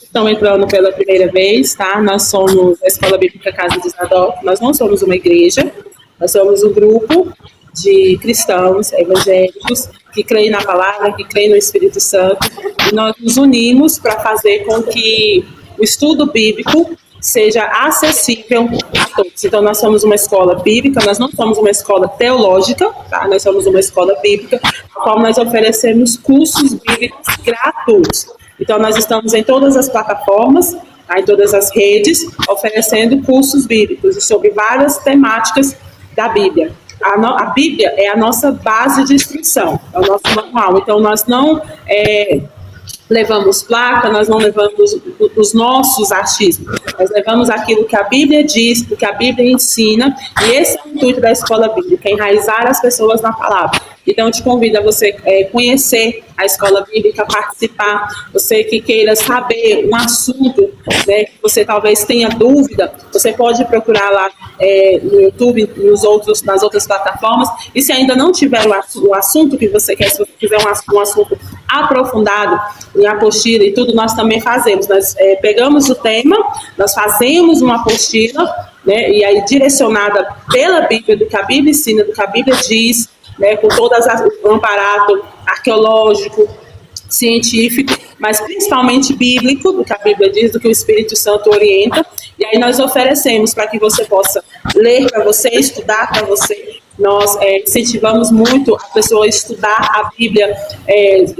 estão entrando pela primeira vez, tá? Nós somos a Escola Bíblica Casa de Zadok, nós não somos uma igreja, nós somos um grupo de cristãos evangélicos que creem na palavra, que creem no Espírito Santo, e nós nos unimos para fazer com que o estudo bíblico seja acessível a todos. Então, nós somos uma escola bíblica, nós não somos uma escola teológica, tá? Nós somos uma escola bíblica, na qual nós oferecemos cursos bíblicos gratuitos. Então, nós estamos em todas as plataformas, tá? Em todas as redes, oferecendo cursos bíblicos sobre várias temáticas da Bíblia. A Bíblia é a nossa base de instrução, é o nosso manual. Então, nós não levamos placa, nós não levamos os nossos achismos, nós levamos aquilo que a Bíblia diz, o que a Bíblia ensina, e esse é o intuito da Escola Bíblica, enraizar as pessoas na palavra. Então, eu te convido a você conhecer a Escola Bíblica, participar, você que queira saber um assunto, né, que você talvez tenha dúvida, você pode procurar lá no YouTube, nas outras plataformas, e se ainda não tiver o assunto que você quer, se você quiser um assunto aprofundado, em apostila e tudo, nós também fazemos. Nós pegamos o tema, nós fazemos uma apostila, né, e aí direcionada pela Bíblia, do que a Bíblia ensina, do que a Bíblia diz, né, com todas o amparato arqueológico, científico, mas principalmente bíblico, do que a Bíblia diz, do que o Espírito Santo orienta, e aí nós oferecemos para que você possa ler para você, estudar para você. Nós incentivamos muito a pessoa a estudar a Bíblia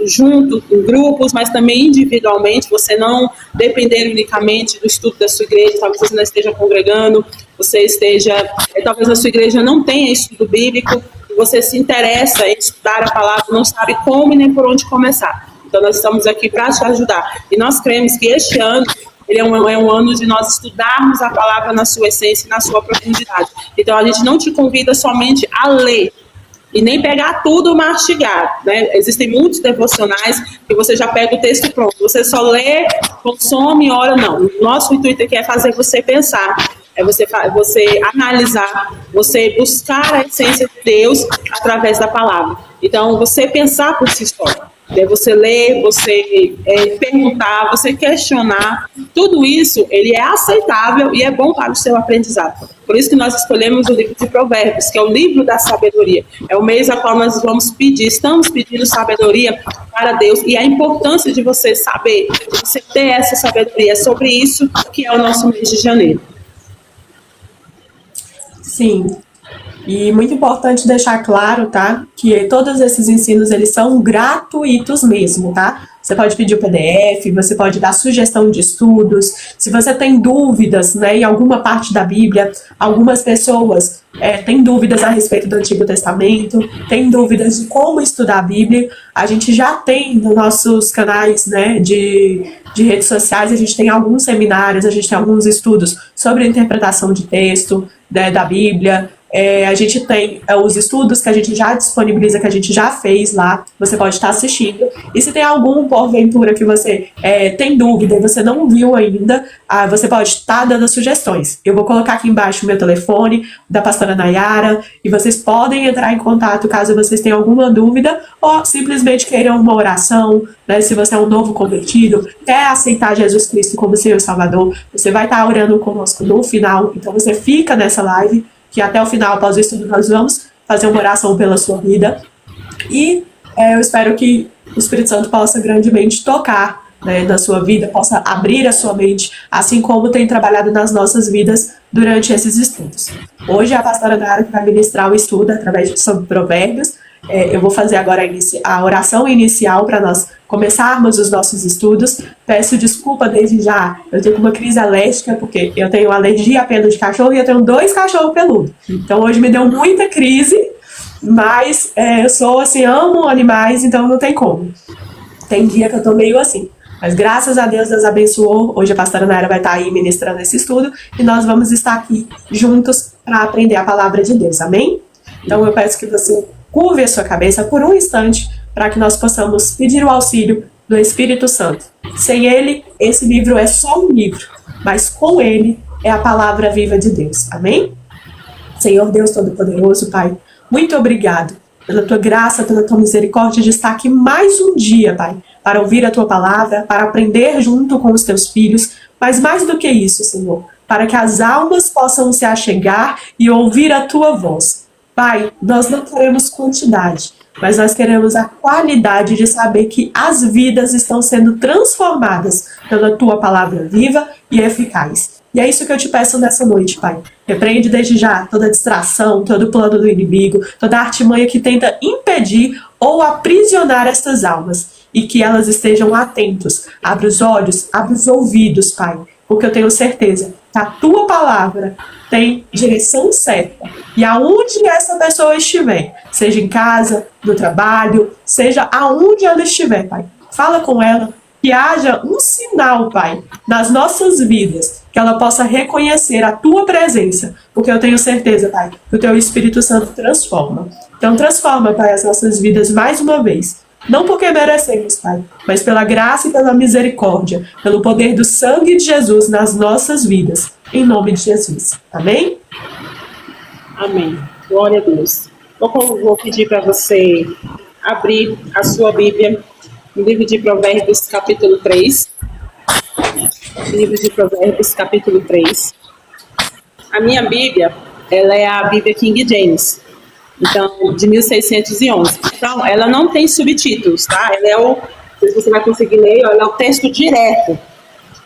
junto, em grupos, mas também individualmente, você não depender unicamente do estudo da sua igreja, talvez você não esteja congregando, você esteja, talvez a sua igreja não tenha estudo bíblico, você se interessa em estudar a palavra, não sabe como e nem por onde começar. Então, nós estamos aqui para te ajudar. E nós cremos que este ano ele é um ano de nós estudarmos a palavra na sua essência e na sua profundidade. Então, a gente não te convida somente a ler e nem pegar tudo mastigado, né? Existem muitos devocionais que você já pega o texto pronto. Você só lê, consome e ora, não. O nosso intuito aqui é fazer você pensar, é você analisar, você buscar a essência de Deus através da palavra. Então, você pensar por si só. Você ler, você perguntar, você questionar, tudo isso ele é aceitável e é bom para o seu aprendizado. Por isso que nós escolhemos o livro de Provérbios, que é o livro da sabedoria. É o mês a qual nós estamos pedindo sabedoria para Deus, e a importância de você saber, de você ter essa sabedoria. É sobre isso que é o nosso mês de janeiro. Sim. E muito importante deixar claro, tá, que todos esses ensinos, eles são gratuitos mesmo, tá? Você pode pedir o PDF, você pode dar sugestão de estudos. Se você tem dúvidas, né, em alguma parte da Bíblia, algumas pessoas têm dúvidas a respeito do Antigo Testamento, têm dúvidas de como estudar a Bíblia. A gente já tem nos nossos canais, né, de redes sociais, a gente tem alguns seminários, a gente tem alguns estudos sobre a interpretação de texto, né, da Bíblia. A gente tem os estudos que a gente já disponibiliza, que a gente já fez lá, você pode estar assistindo. E se tem algum, porventura, que você tem dúvida e você não viu ainda, você pode estar dando sugestões. Eu vou colocar aqui embaixo o meu telefone, da pastora Nayara, e vocês podem entrar em contato caso vocês tenham alguma dúvida, ou simplesmente queiram uma oração, né? Se você é um novo convertido, quer aceitar Jesus Cristo como Senhor e Salvador, você vai estar orando conosco no final, então você fica nessa live, que até o final, após o estudo, nós vamos fazer uma oração pela sua vida. E eu espero que o Espírito Santo possa grandemente tocar, né, na sua vida, possa abrir a sua mente, assim como tem trabalhado nas nossas vidas durante esses estudos. Hoje a pastora Nayara vai ministrar o estudo sobre Provérbios. Eu vou fazer agora a oração inicial para nós começarmos os nossos estudos. Peço desculpa desde já, eu tenho uma crise alérgica, porque eu tenho alergia a pelo de cachorro e eu tenho 2 cachorros peludos. Então hoje me deu muita crise, mas eu sou assim, amo animais, então não tem como. Tem dia que eu tô meio assim. Mas graças a Deus, Deus abençoou. Hoje a pastora Nayara vai estar aí ministrando esse estudo e nós vamos estar aqui juntos para aprender a palavra de Deus, amém? Então eu peço que você curve a sua cabeça por um instante para que nós possamos pedir o auxílio do Espírito Santo. Sem ele, esse livro é só um livro, mas com ele é a palavra viva de Deus, amém? Senhor Deus Todo-Poderoso, Pai, muito obrigado pela tua graça, pela tua misericórdia de estar aqui mais um dia, Pai, para ouvir a tua palavra, para aprender junto com os teus filhos, mas mais do que isso, Senhor, para que as almas possam se achegar e ouvir a tua voz. Pai, nós não queremos quantidade, mas nós queremos a qualidade de saber que as vidas estão sendo transformadas pela tua palavra viva e eficaz. E é isso que eu te peço nessa noite, Pai. Repreende desde já toda distração, todo plano do inimigo, toda artimanha que tenta impedir ou aprisionar estas almas. E que elas estejam atentos. Abre os olhos, abre os ouvidos, Pai. Porque eu tenho certeza que a tua palavra tem direção certa. E aonde essa pessoa estiver, seja em casa, no trabalho, seja aonde ela estiver, Pai, fala com ela, que haja um sinal, Pai, nas nossas vidas, que ela possa reconhecer a tua presença, porque eu tenho certeza, Pai, que o teu Espírito Santo transforma. Então transforma, Pai, as nossas vidas mais uma vez. Não porque merecemos, Pai, mas pela graça e pela misericórdia, pelo poder do sangue de Jesus nas nossas vidas. Em nome de Jesus. Amém? Amém. Glória a Deus. Vou pedir para você abrir a sua Bíblia no livro de Provérbios, capítulo 3. Livro de Provérbios, capítulo 3. A minha Bíblia, ela é a Bíblia King James. Então, de 1611. Então, ela não tem subtítulos, tá? Ela é o, se você vai conseguir ler, ela é o texto direto.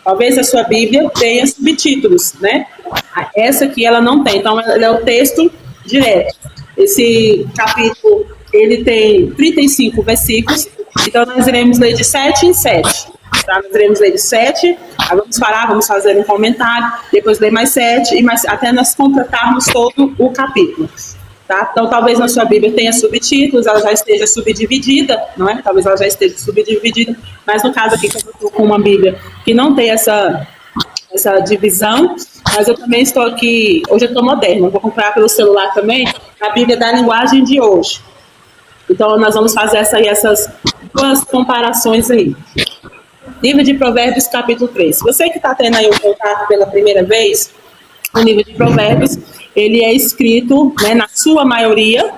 Talvez a sua Bíblia tenha subtítulos, né? Essa aqui ela não tem, então ela é o texto direto. Esse capítulo, ele tem 35 versículos, então nós iremos ler de 7 em 7. Tá? Nós iremos ler de 7, aí vamos parar, vamos fazer um comentário, depois ler mais 7, e mais, até nós completarmos todo o capítulo. Tá? Então, talvez na sua Bíblia tenha subtítulos, ela já esteja subdividida, não é? Talvez ela já esteja subdividida, mas no caso aqui, que eu estou com uma Bíblia que não tem essa divisão, mas eu também estou aqui, hoje eu estou moderna, vou comprar pelo celular também, a Bíblia da linguagem de hoje. Então, nós vamos fazer essas duas comparações aí. Livro de Provérbios, capítulo 3. Você que está tendo aí o contato pela primeira vez, o livro de Provérbios, ele é escrito, né, na sua maioria,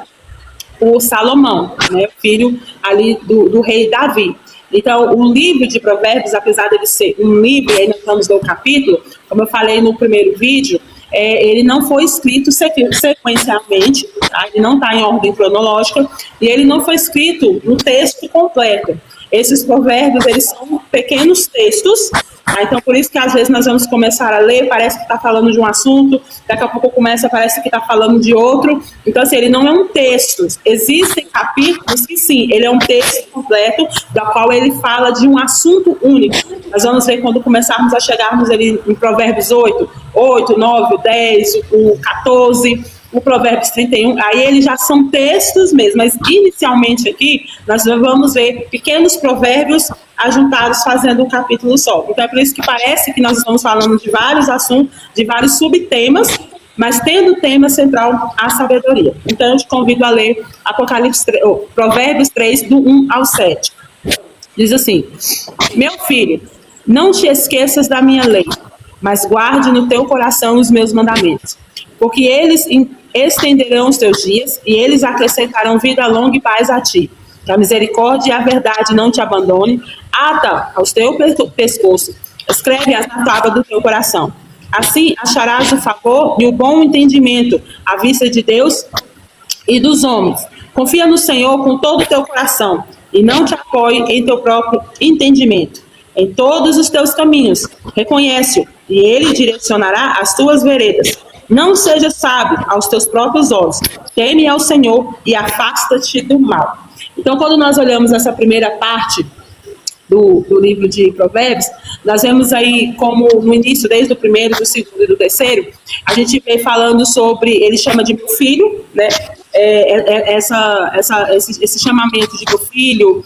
por Salomão, né, filho ali do rei Davi. Então, o livro de Provérbios, apesar de ele ser um livro, e aí nós vamos ler o capítulo, como eu falei no primeiro vídeo, ele não foi escrito sequencialmente, tá? Ele não está em ordem cronológica, e ele não foi escrito no texto completo. Esses provérbios, eles são pequenos textos, tá? Então por isso que às vezes nós vamos começar a ler, parece que está falando de um assunto, daqui a pouco parece que está falando de outro. Então assim, ele não é um texto. Existem capítulos que sim, ele é um texto completo, da qual ele fala de um assunto único. Nós vamos ver quando começarmos a chegarmos ali em Provérbios 8, 9, 10, o 14... o Provérbios 31, aí eles já são textos mesmo, mas inicialmente aqui nós vamos ver pequenos provérbios ajuntados fazendo um capítulo só. Então é por isso que parece que nós estamos falando de vários assuntos, de vários subtemas, mas tendo o tema central a sabedoria. Então eu te convido a ler Provérbios 3, do 1 ao 7. Diz assim: meu filho, não te esqueças da minha lei, mas guarde no teu coração os meus mandamentos, porque eles estenderão os teus dias e eles acrescentarão vida longa e paz a ti. Que a misericórdia e a verdade não te abandone, ata aos teu pescoço, escreve-as na tábua do teu coração. Assim acharás o favor e o bom entendimento à vista de Deus e dos homens. Confia no Senhor com todo o teu coração e não te apoie em teu próprio entendimento. Em todos os teus caminhos reconhece-o e ele direcionará as tuas veredas. Não seja sábio aos teus próprios olhos, teme ao Senhor e afasta-te do mal. Então, quando nós olhamos essa primeira parte do livro de Provérbios, nós vemos aí como no início, desde o primeiro, do segundo e do terceiro, a gente vem falando sobre, ele chama de meu filho, né? Esse chamamento de meu filho,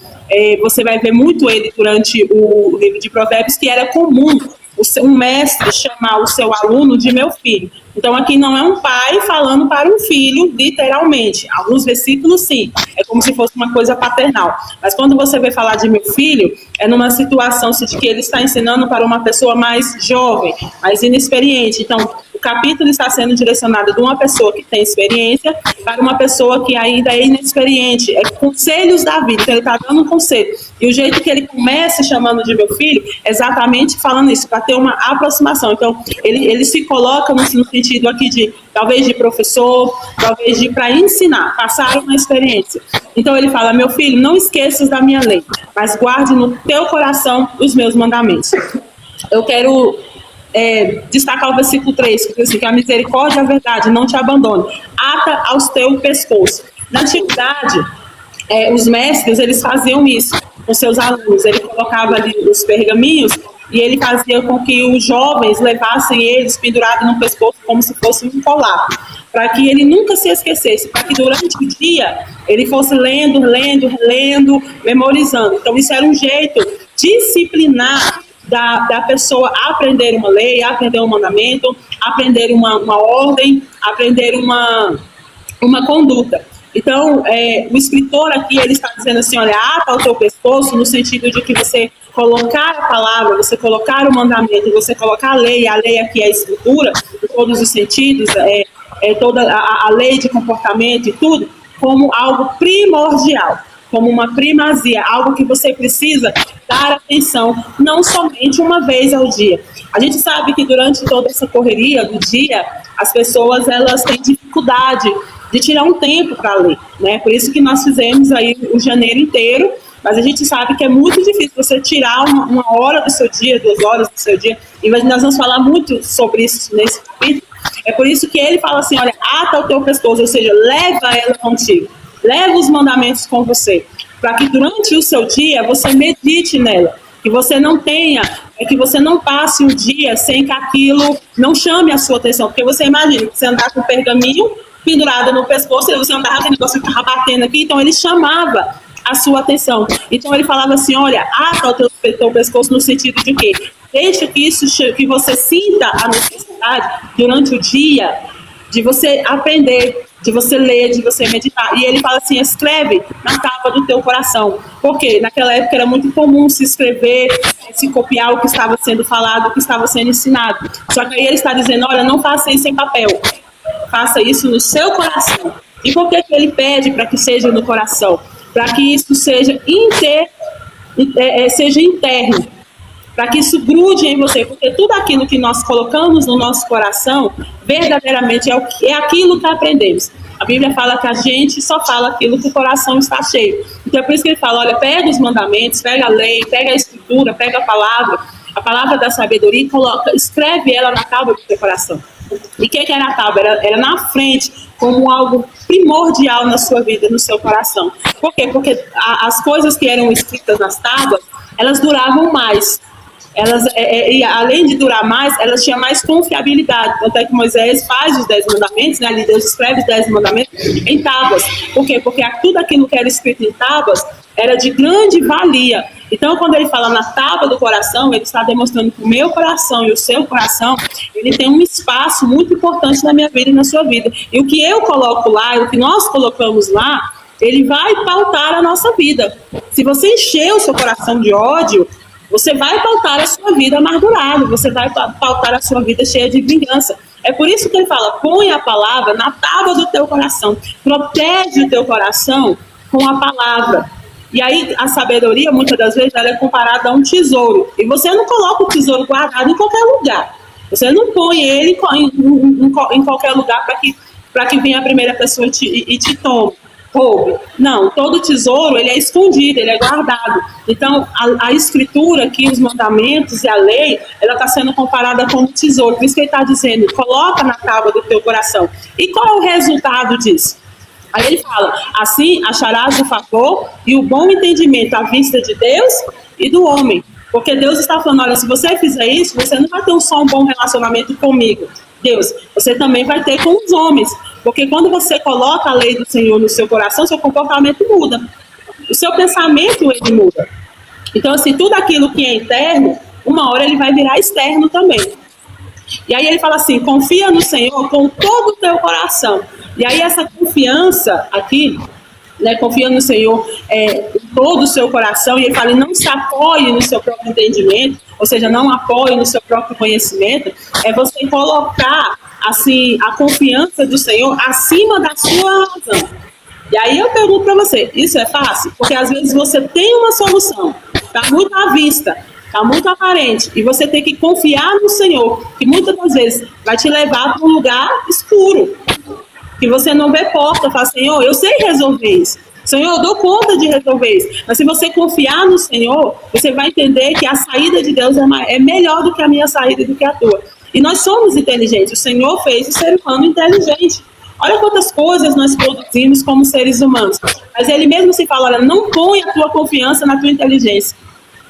você vai ver muito ele durante o livro de Provérbios, que era comum um mestre chamar o seu aluno de meu filho. Então aqui não é um pai falando para um filho, literalmente. Alguns versículos sim, é como se fosse uma coisa paternal. Mas quando você vai falar de meu filho, é numa situação de que ele está ensinando para uma pessoa mais jovem, mais inexperiente. Então o capítulo está sendo direcionado de uma pessoa que tem experiência para uma pessoa que ainda é inexperiente. É conselhos da vida. Então ele está dando um conselho. E o jeito que ele começa chamando de meu filho é exatamente falando isso, para ter uma aproximação. Então, ele se coloca no sentido aqui de, talvez de professor, talvez de para ensinar, passar uma experiência. Então, ele fala, meu filho, não esqueças da minha lei, mas guarde no teu coração os meus mandamentos. Eu quero destacar o versículo 3, que diz assim, que a misericórdia e a verdade não te abandone, ata aos teu pescoço. Na antiguidade, os mestres, eles faziam isso com seus alunos, ele colocava ali os pergaminhos e ele fazia com que os jovens levassem eles pendurados no pescoço como se fosse um colar, para que ele nunca se esquecesse, para que durante o dia ele fosse lendo, memorizando. Então isso era um jeito disciplinar da pessoa aprender uma lei, aprender um mandamento, aprender uma ordem, aprender uma conduta. Então, o escritor aqui, ele está dizendo assim, olha, ata o teu pescoço, no sentido de que você colocar a palavra, você colocar o mandamento, você colocar a lei aqui é a escritura, em todos os sentidos, toda a lei de comportamento e tudo, como algo primordial, como uma primazia, algo que você precisa dar atenção, não somente uma vez ao dia. A gente sabe que durante toda essa correria do dia, as pessoas, elas têm dificuldade de tirar um tempo para ler, né? Por isso que nós fizemos aí o janeiro inteiro, mas a gente sabe que é muito difícil você tirar uma hora do seu dia, 2 horas do seu dia, e nós vamos falar muito sobre isso nesse capítulo. É por isso que ele fala assim, olha, ata o teu pescoço, ou seja, leva ela contigo, leva os mandamentos com você, para que durante o seu dia você medite nela, que você não tenha, que você não passe um dia sem que aquilo não chame a sua atenção, porque você imagina, você andar com um pergaminho pendurada no pescoço, você andava, aquele negócio ficava batendo aqui, então ele chamava a sua atenção. Então ele falava assim, olha, ata o teu pescoço no sentido de quê? Deixa que você sinta a necessidade durante o dia de você aprender, de você ler, de você meditar. E ele fala assim, escreve na tábua do teu coração. Porque naquela época era muito comum se escrever, se copiar o que estava sendo falado, o que estava sendo ensinado. Só que aí ele está dizendo, olha, não faça isso em papel. Faça isso no seu coração. E por que ele pede para que seja no coração? Para que isso seja interno, para que isso grude em você, porque tudo aquilo que nós colocamos no nosso coração, verdadeiramente é aquilo que aprendemos. A Bíblia fala que a gente só fala aquilo que o coração está cheio. Então é por isso que ele fala, olha, pega os mandamentos, pega a lei, pega a escritura, pega a palavra da sabedoria e escreve ela na tábua do teu coração. E o que era a tábua? Era na frente, como algo primordial na sua vida, no seu coração. Por quê? Porque as coisas que eram escritas nas tábuas, elas duravam mais. E além de durar mais, elas tinham mais confiabilidade. Tanto é que Moisés faz os 10 mandamentos, né? Ali Deus escreve os 10 mandamentos em tábuas. Por quê? Porque tudo aquilo que era escrito em tábuas era de grande valia. Então, quando ele fala na tábua do coração, ele está demonstrando que o meu coração e o seu coração, ele tem um espaço muito importante na minha vida e na sua vida. E o que eu coloco lá, e o que nós colocamos lá, ele vai pautar a nossa vida. Se você encher o seu coração de ódio, você vai pautar a sua vida amargurada, você vai pautar a sua vida cheia de vingança. É por isso que ele fala, põe a palavra na tábua do teu coração, protege o teu coração com a palavra. E aí a sabedoria, muitas das vezes, ela é comparada a um tesouro. E você não coloca o tesouro guardado em qualquer lugar. Você não põe ele em qualquer lugar para que venha a primeira pessoa e te tome. Não, todo tesouro ele é escondido, ele é guardado. Então a escritura aqui, os mandamentos e a lei, ela está sendo comparada com um tesouro. Por isso que ele está dizendo, coloca na tábua do teu coração. E qual é o resultado disso? Aí ele fala, assim acharás o favor e o bom entendimento à vista de Deus e do homem. Porque Deus está falando, olha, se você fizer isso, você não vai ter só um bom relacionamento comigo, Deus, você também vai ter com os homens. Porque quando você coloca a lei do Senhor no seu coração, seu comportamento muda. O seu pensamento, ele muda. Então, assim, tudo aquilo que é interno, uma hora ele vai virar externo também. E aí ele fala assim, confia no Senhor com todo o teu coração. E aí essa confiança aqui, né, confia no Senhor com todo o seu coração, e ele fala, não se apoie no seu próprio entendimento, ou seja, não apoie no seu próprio conhecimento, é você colocar assim, a confiança do Senhor acima da sua razão. E aí eu pergunto para você, isso é fácil? Porque às vezes você tem uma solução, está muito à vista, está muito aparente, e você tem que confiar no Senhor, que muitas das vezes vai te levar para um lugar escuro, que você não vê porta, fala, Senhor, eu sei resolver isso. Senhor, eu dou conta de resolver isso. Mas se você confiar no Senhor, você vai entender que a saída de Deus é melhor do que a minha saída e do que a tua. E nós somos inteligentes. O Senhor fez o ser humano inteligente. Olha quantas coisas nós produzimos como seres humanos. Mas Ele mesmo se fala, olha, não põe a tua confiança na tua inteligência.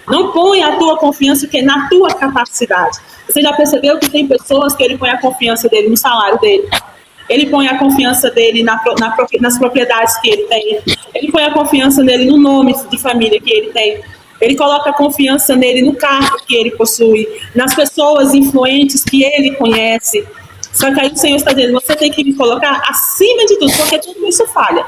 Não põe a tua confiança na tua capacidade. Você já percebeu que tem pessoas que Ele põe a confiança dele no salário dele? Ele põe a confiança dele nas propriedades que ele tem. Ele põe a confiança nele no nome de família que ele tem. Ele coloca a confiança nele no cargo que ele possui, nas pessoas influentes que ele conhece. Só que aí o Senhor está dizendo, você tem que me colocar acima de tudo, porque tudo isso falha.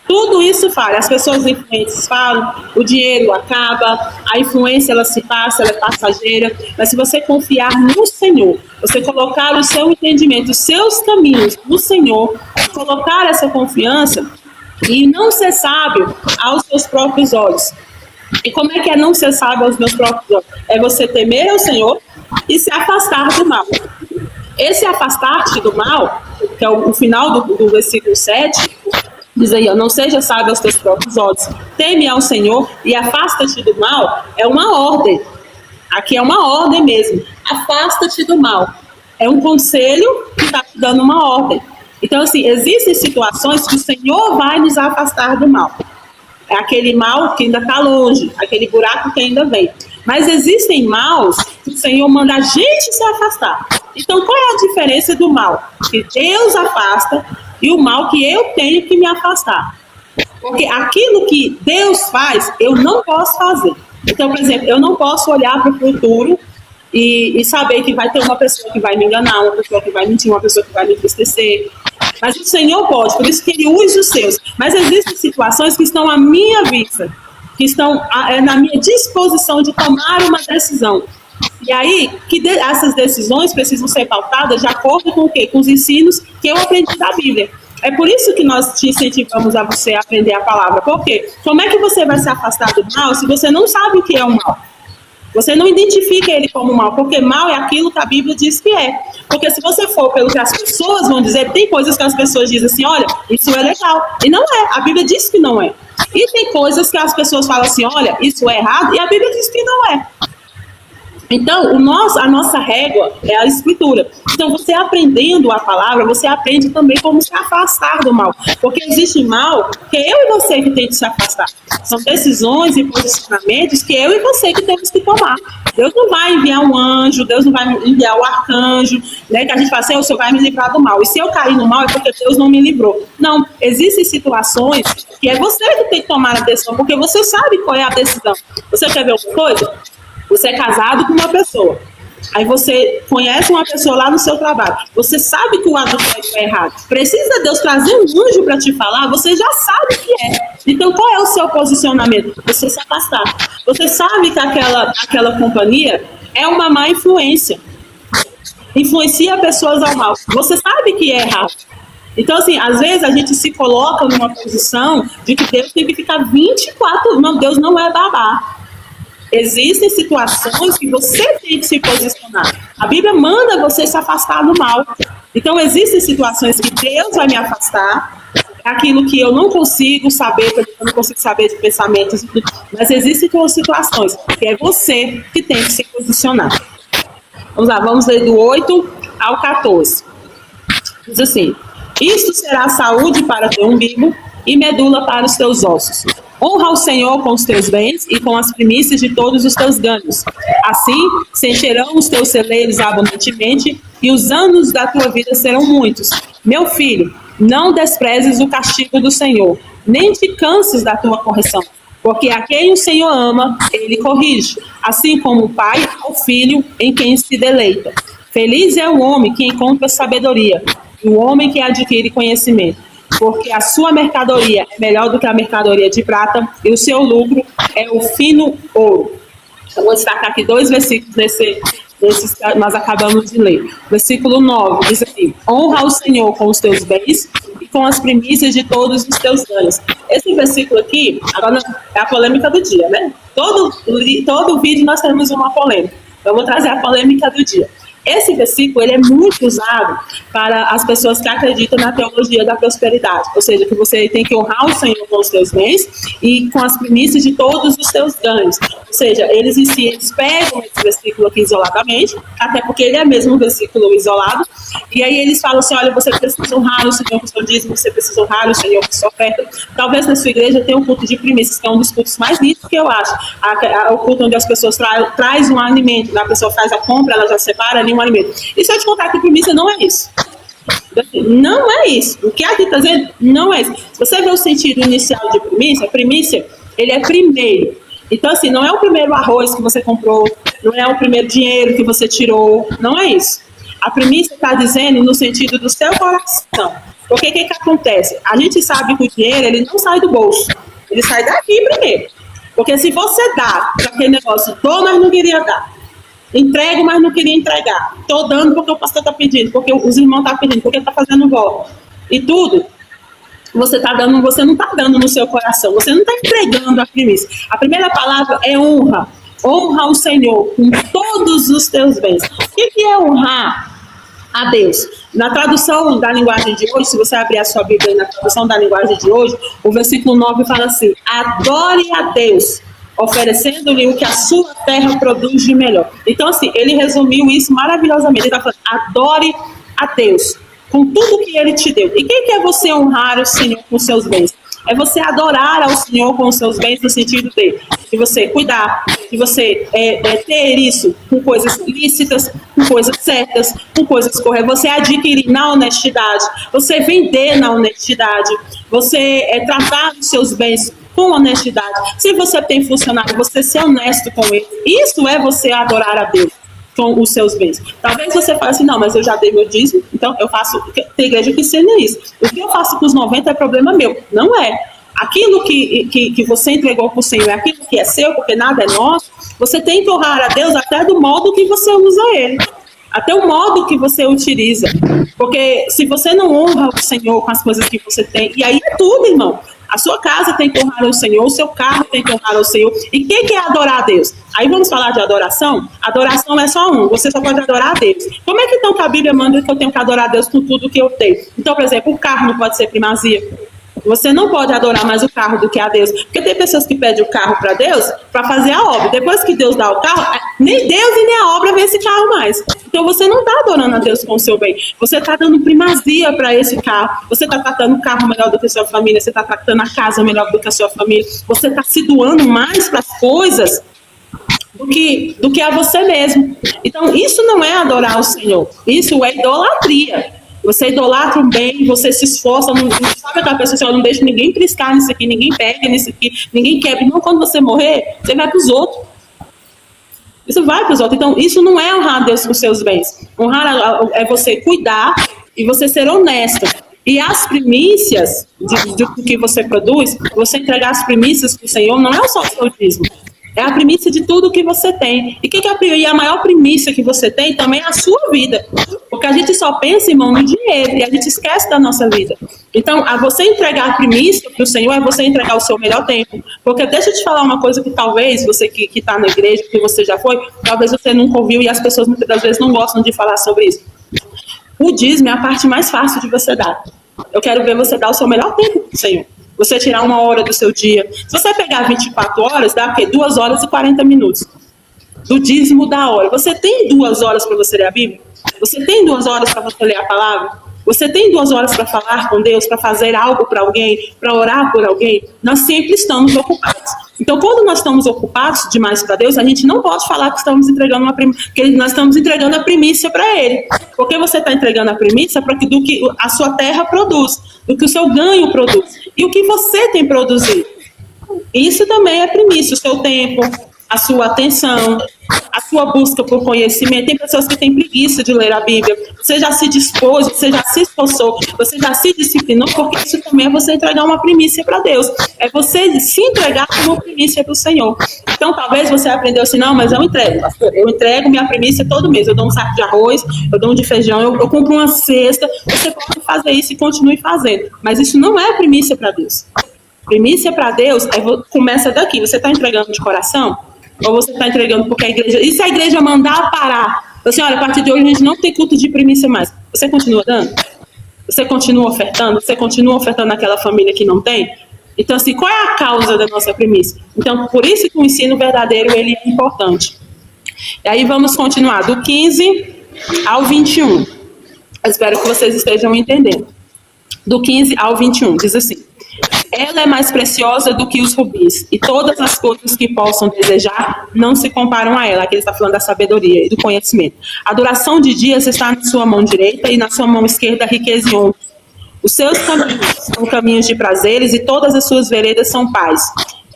Tudo isso falha. As pessoas influentes falam, o dinheiro acaba, a influência ela se passa, ela é passageira. Mas se você confiar no Senhor, você colocar o seu entendimento, os seus caminhos no Senhor, colocar essa confiança e não ser sábio aos seus próprios olhos. E como é que é não ser sábio aos meus próprios olhos? É você temer ao Senhor e se afastar do mal. Esse afastar-te do mal, que é o final do versículo 7, diz aí, ó, não seja sábio aos teus próprios olhos, teme ao Senhor e afasta-te do mal, é uma ordem. Aqui é uma ordem mesmo, afasta-te do mal. É um conselho que está te dando uma ordem. Então, assim, existem situações que o Senhor vai nos afastar do mal. É aquele mal que ainda está longe, aquele buraco que ainda vem. Mas existem maus que o Senhor manda a gente se afastar. Então, qual é a diferença do mal que Deus afasta e o mal que eu tenho que me afastar? Porque aquilo que Deus faz, eu não posso fazer. Então, por exemplo, eu não posso olhar para o futuro e saber que vai ter uma pessoa que vai me enganar, uma pessoa que vai mentir, uma pessoa que vai me entristecer. Mas o Senhor pode, por isso que Ele usa os seus. Mas existem situações que estão à minha vista, que estão na minha disposição de tomar uma decisão. E aí, essas decisões precisam ser pautadas de acordo com o quê? Com os ensinos que eu aprendi da Bíblia. É por isso que nós te incentivamos a você aprender a palavra. Por quê? Como é que você vai se afastar do mal se você não sabe o que é o mal? Você não identifica ele como mal, porque mal é aquilo que a Bíblia diz que é. Porque se você for pelo que as pessoas vão dizer, tem coisas que as pessoas dizem assim, olha, isso é legal. E não é, a Bíblia diz que não é. E tem coisas que as pessoas falam assim, olha, isso é errado, e a Bíblia diz que não é. Então, a nossa régua é a Escritura. Então, você aprendendo a palavra, você aprende também como se afastar do mal. Porque existe mal que eu e você que tem que se afastar. São decisões e posicionamentos que eu e você que temos que tomar. Deus não vai enviar um anjo, Deus não vai enviar o arcanjo, né, que a gente fala assim, o Senhor vai me livrar do mal. E se eu cair no mal é porque Deus não me livrou. Não, existem situações que é você que tem que tomar a decisão, porque você sabe qual é a decisão. Você quer ver uma coisa? Você é casado com uma pessoa. Aí você conhece uma pessoa lá no seu trabalho. Você sabe que o adultério é errado. Precisa Deus trazer um anjo para te falar? Você já sabe que é. Então, qual é o seu posicionamento? Você se afastar. Você sabe que aquela companhia é uma má influência. Influencia pessoas ao mal. Você sabe que é errado. Então, assim, às vezes a gente se coloca numa posição de que Deus tem que ficar 24... Não, Deus não é babá. Existem situações que você tem que se posicionar. A Bíblia manda você se afastar do mal. Então, existem situações que Deus vai me afastar, aquilo que eu não consigo saber, eu não consigo saber de pensamentos, mas existem situações que é você que tem que se posicionar. Vamos lá, vamos ler do 8 ao 14. Diz assim, isto será saúde para teu umbigo e medula para os teus ossos. Honra o Senhor com os teus bens e com as primícias de todos os teus ganhos. Assim se encherão os teus celeiros abundantemente e os anos da tua vida serão muitos. Meu filho, não desprezes o castigo do Senhor, nem te canses da tua correção, porque a quem o Senhor ama, ele corrige, assim como o pai ao filho em quem se deleita. Feliz é o homem que encontra sabedoria e o homem que adquire conhecimento, porque a sua mercadoria é melhor do que a mercadoria de prata e o seu lucro é o fino ouro. Eu vou destacar aqui 2 versículos desses que nós acabamos de ler. Versículo 9 diz assim, honra o Senhor com os teus bens e com as primícias de todos os teus ganhos. Esse versículo aqui, agora é a polêmica do dia, né? Todo vídeo nós temos uma polêmica. Eu vou trazer a polêmica do dia. Esse versículo ele é muito usado para as pessoas que acreditam na teologia da prosperidade, ou seja, que você tem que honrar o Senhor com os seus bens e com as primícias de todos os seus ganhos. Ou seja, eles em si eles pegam esse versículo aqui isoladamente, até porque ele é mesmo um versículo isolado, e aí eles falam assim, olha, você precisa honrar o Senhor com o seu dízimo, você precisa honrar o Senhor com a sua oferta. Talvez na sua igreja tenha um culto de primícias, que é um dos cultos mais lindos que eu acho. O culto onde as pessoas traz um alimento, né? A pessoa faz a compra, ela já separa ali um alimento. E se eu te contar que primícia não é isso? Não é isso. O que aqui está dizendo não é isso. Se você vê o sentido inicial de primícia, ele é primeiro. Então, assim, não é o primeiro arroz que você comprou, não é o primeiro dinheiro que você tirou, não é isso. A primícia está dizendo no sentido do seu coração. Porque o que acontece? A gente sabe que o dinheiro, ele não sai do bolso, ele sai daqui primeiro. Porque se você dá para aquele negócio, dou, mas não queria dar. Entrego, mas não queria entregar. Estou dando porque o pastor está pedindo, porque os irmãos estão pedindo, porque está fazendo voto. E tudo, você não está dando no seu coração, você não está entregando a primícia. A primeira palavra é honra. Honra o Senhor com todos os teus bens. O que é honrar a Deus? Na tradução da linguagem de hoje, se você abrir a sua Bíblia aí na tradução da linguagem de hoje, o versículo 9 fala assim, adore a Deus, oferecendo-lhe o que a sua terra produz de melhor. Então, assim, ele resumiu isso maravilhosamente. Ele está falando, adore a Deus com tudo que ele te deu. E o que é você honrar o Senhor com seus bens? É você adorar ao Senhor com os seus bens no sentido de você cuidar, de você ter isso com coisas lícitas, com coisas certas, com coisas corretas, você adquirir na honestidade, você vender na honestidade, você tratar os seus bens com honestidade. Se você tem funcionário, você ser honesto com ele. Isso é você adorar a Deus com os seus bens. Talvez você fale assim, não, mas eu já dei meu dízimo, então eu faço, tem igreja que ensina isso. O que eu faço com os 90 é problema meu. Não é. Aquilo que você entregou para o Senhor é aquilo que é seu, porque nada é nosso, você tem que honrar a Deus até do modo que você usa ele. Até o modo que você utiliza. Porque se você não honra o Senhor com as coisas que você tem, e aí é tudo, irmão. A sua casa tem que honrar o Senhor, o seu carro tem que honrar o Senhor. E o que é adorar a Deus? Aí vamos falar de adoração? Adoração é só você só pode adorar a Deus. Como é que então que a Bíblia manda que eu tenho que adorar a Deus com tudo que eu tenho? Então, por exemplo, o carro não pode ser primazia. Você não pode adorar mais o carro do que a Deus. Porque tem pessoas que pedem o carro para Deus para fazer a obra. Depois que Deus dá o carro, nem Deus e nem a obra vê esse carro mais. Então você não está adorando a Deus com o seu bem. Você está dando primazia para esse carro. Você está tratando o carro melhor do que a sua família. Você está tratando a casa melhor do que a sua família. Você está se doando mais para as coisas do que a você mesmo. Então isso não é adorar o Senhor. Isso é idolatria. Você idolatra um bem, você se esforça, não sabe aquela pessoa assim, não deixa ninguém triscar nisso aqui, ninguém pega nisso aqui, ninguém quebra. Não, quando você morrer, você vai para os outros. Isso vai para os outros. Então, isso não é honrar a Deus com seus bens. Honrar é você cuidar e você ser honesto. E as primícias do que você produz, você entregar as primícias para o Senhor, não é só o seu dízimo. É a primícia de tudo que você tem. E a maior primícia que você tem também é a sua vida. Porque a gente só pensa, irmão, no dinheiro e a gente esquece da nossa vida. Então, a você entregar a primícia para o Senhor é você entregar o seu melhor tempo. Porque deixa eu te falar uma coisa que talvez você que está na igreja, que você já foi, talvez você nunca ouviu e as pessoas muitas das vezes não gostam de falar sobre isso. O dízimo é a parte mais fácil de você dar. Eu quero ver você dar o seu melhor tempo para o Senhor. Você tirar 1 hora do seu dia. Se você pegar 24 horas, dá o quê? 2 horas e 40 minutos. Do dízimo da hora. Você tem 2 horas para você ler a Bíblia? Você tem 2 horas para você ler a palavra? Você tem 2 horas para falar com Deus, para fazer algo para alguém, para orar por alguém? Nós sempre estamos ocupados. Então, quando nós estamos ocupados demais para Deus, a gente não pode falar que estamos entregando que nós estamos entregando a primícia para Ele. Porque você está entregando a primícia do que a sua terra produz, do que o seu ganho produz e o que você tem produzido. Isso também é primícia, o seu tempo, a sua atenção, a sua busca por conhecimento. Tem pessoas que têm preguiça de ler a Bíblia. Você já se dispôs, você já se esforçou, você já se disciplinou, porque isso também é você entregar uma primícia para Deus. É você se entregar como primícia para o Senhor. Então, talvez você aprendeu assim, não, mas eu entrego, pastor. Eu entrego minha primícia todo mês. Eu dou um saco de arroz, eu dou um de feijão, eu compro uma cesta. Você pode fazer isso e continue fazendo. Mas isso não é primícia para Deus. Primícia para Deus começa daqui. Você está entregando de coração? Ou você está entregando porque a igreja... E se a igreja mandar parar? Assim, olha, a partir de hoje a gente não tem culto de primícia mais. Você continua dando? Você continua ofertando? Você continua ofertando naquela família que não tem? Então, assim, qual é a causa da nossa primícia? Então, por isso que o ensino verdadeiro ele é importante. E aí vamos continuar, do 15 ao 21. Eu espero que vocês estejam entendendo. Do 15 ao 21, diz assim: ela é mais preciosa do que os rubis, e todas as coisas que possam desejar não se comparam a ela. Aqui ele está falando da sabedoria e do conhecimento. A duração de dias está na sua mão direita, e na sua mão esquerda riqueza e honra. Os seus caminhos são caminhos de prazeres, e todas as suas veredas são paz.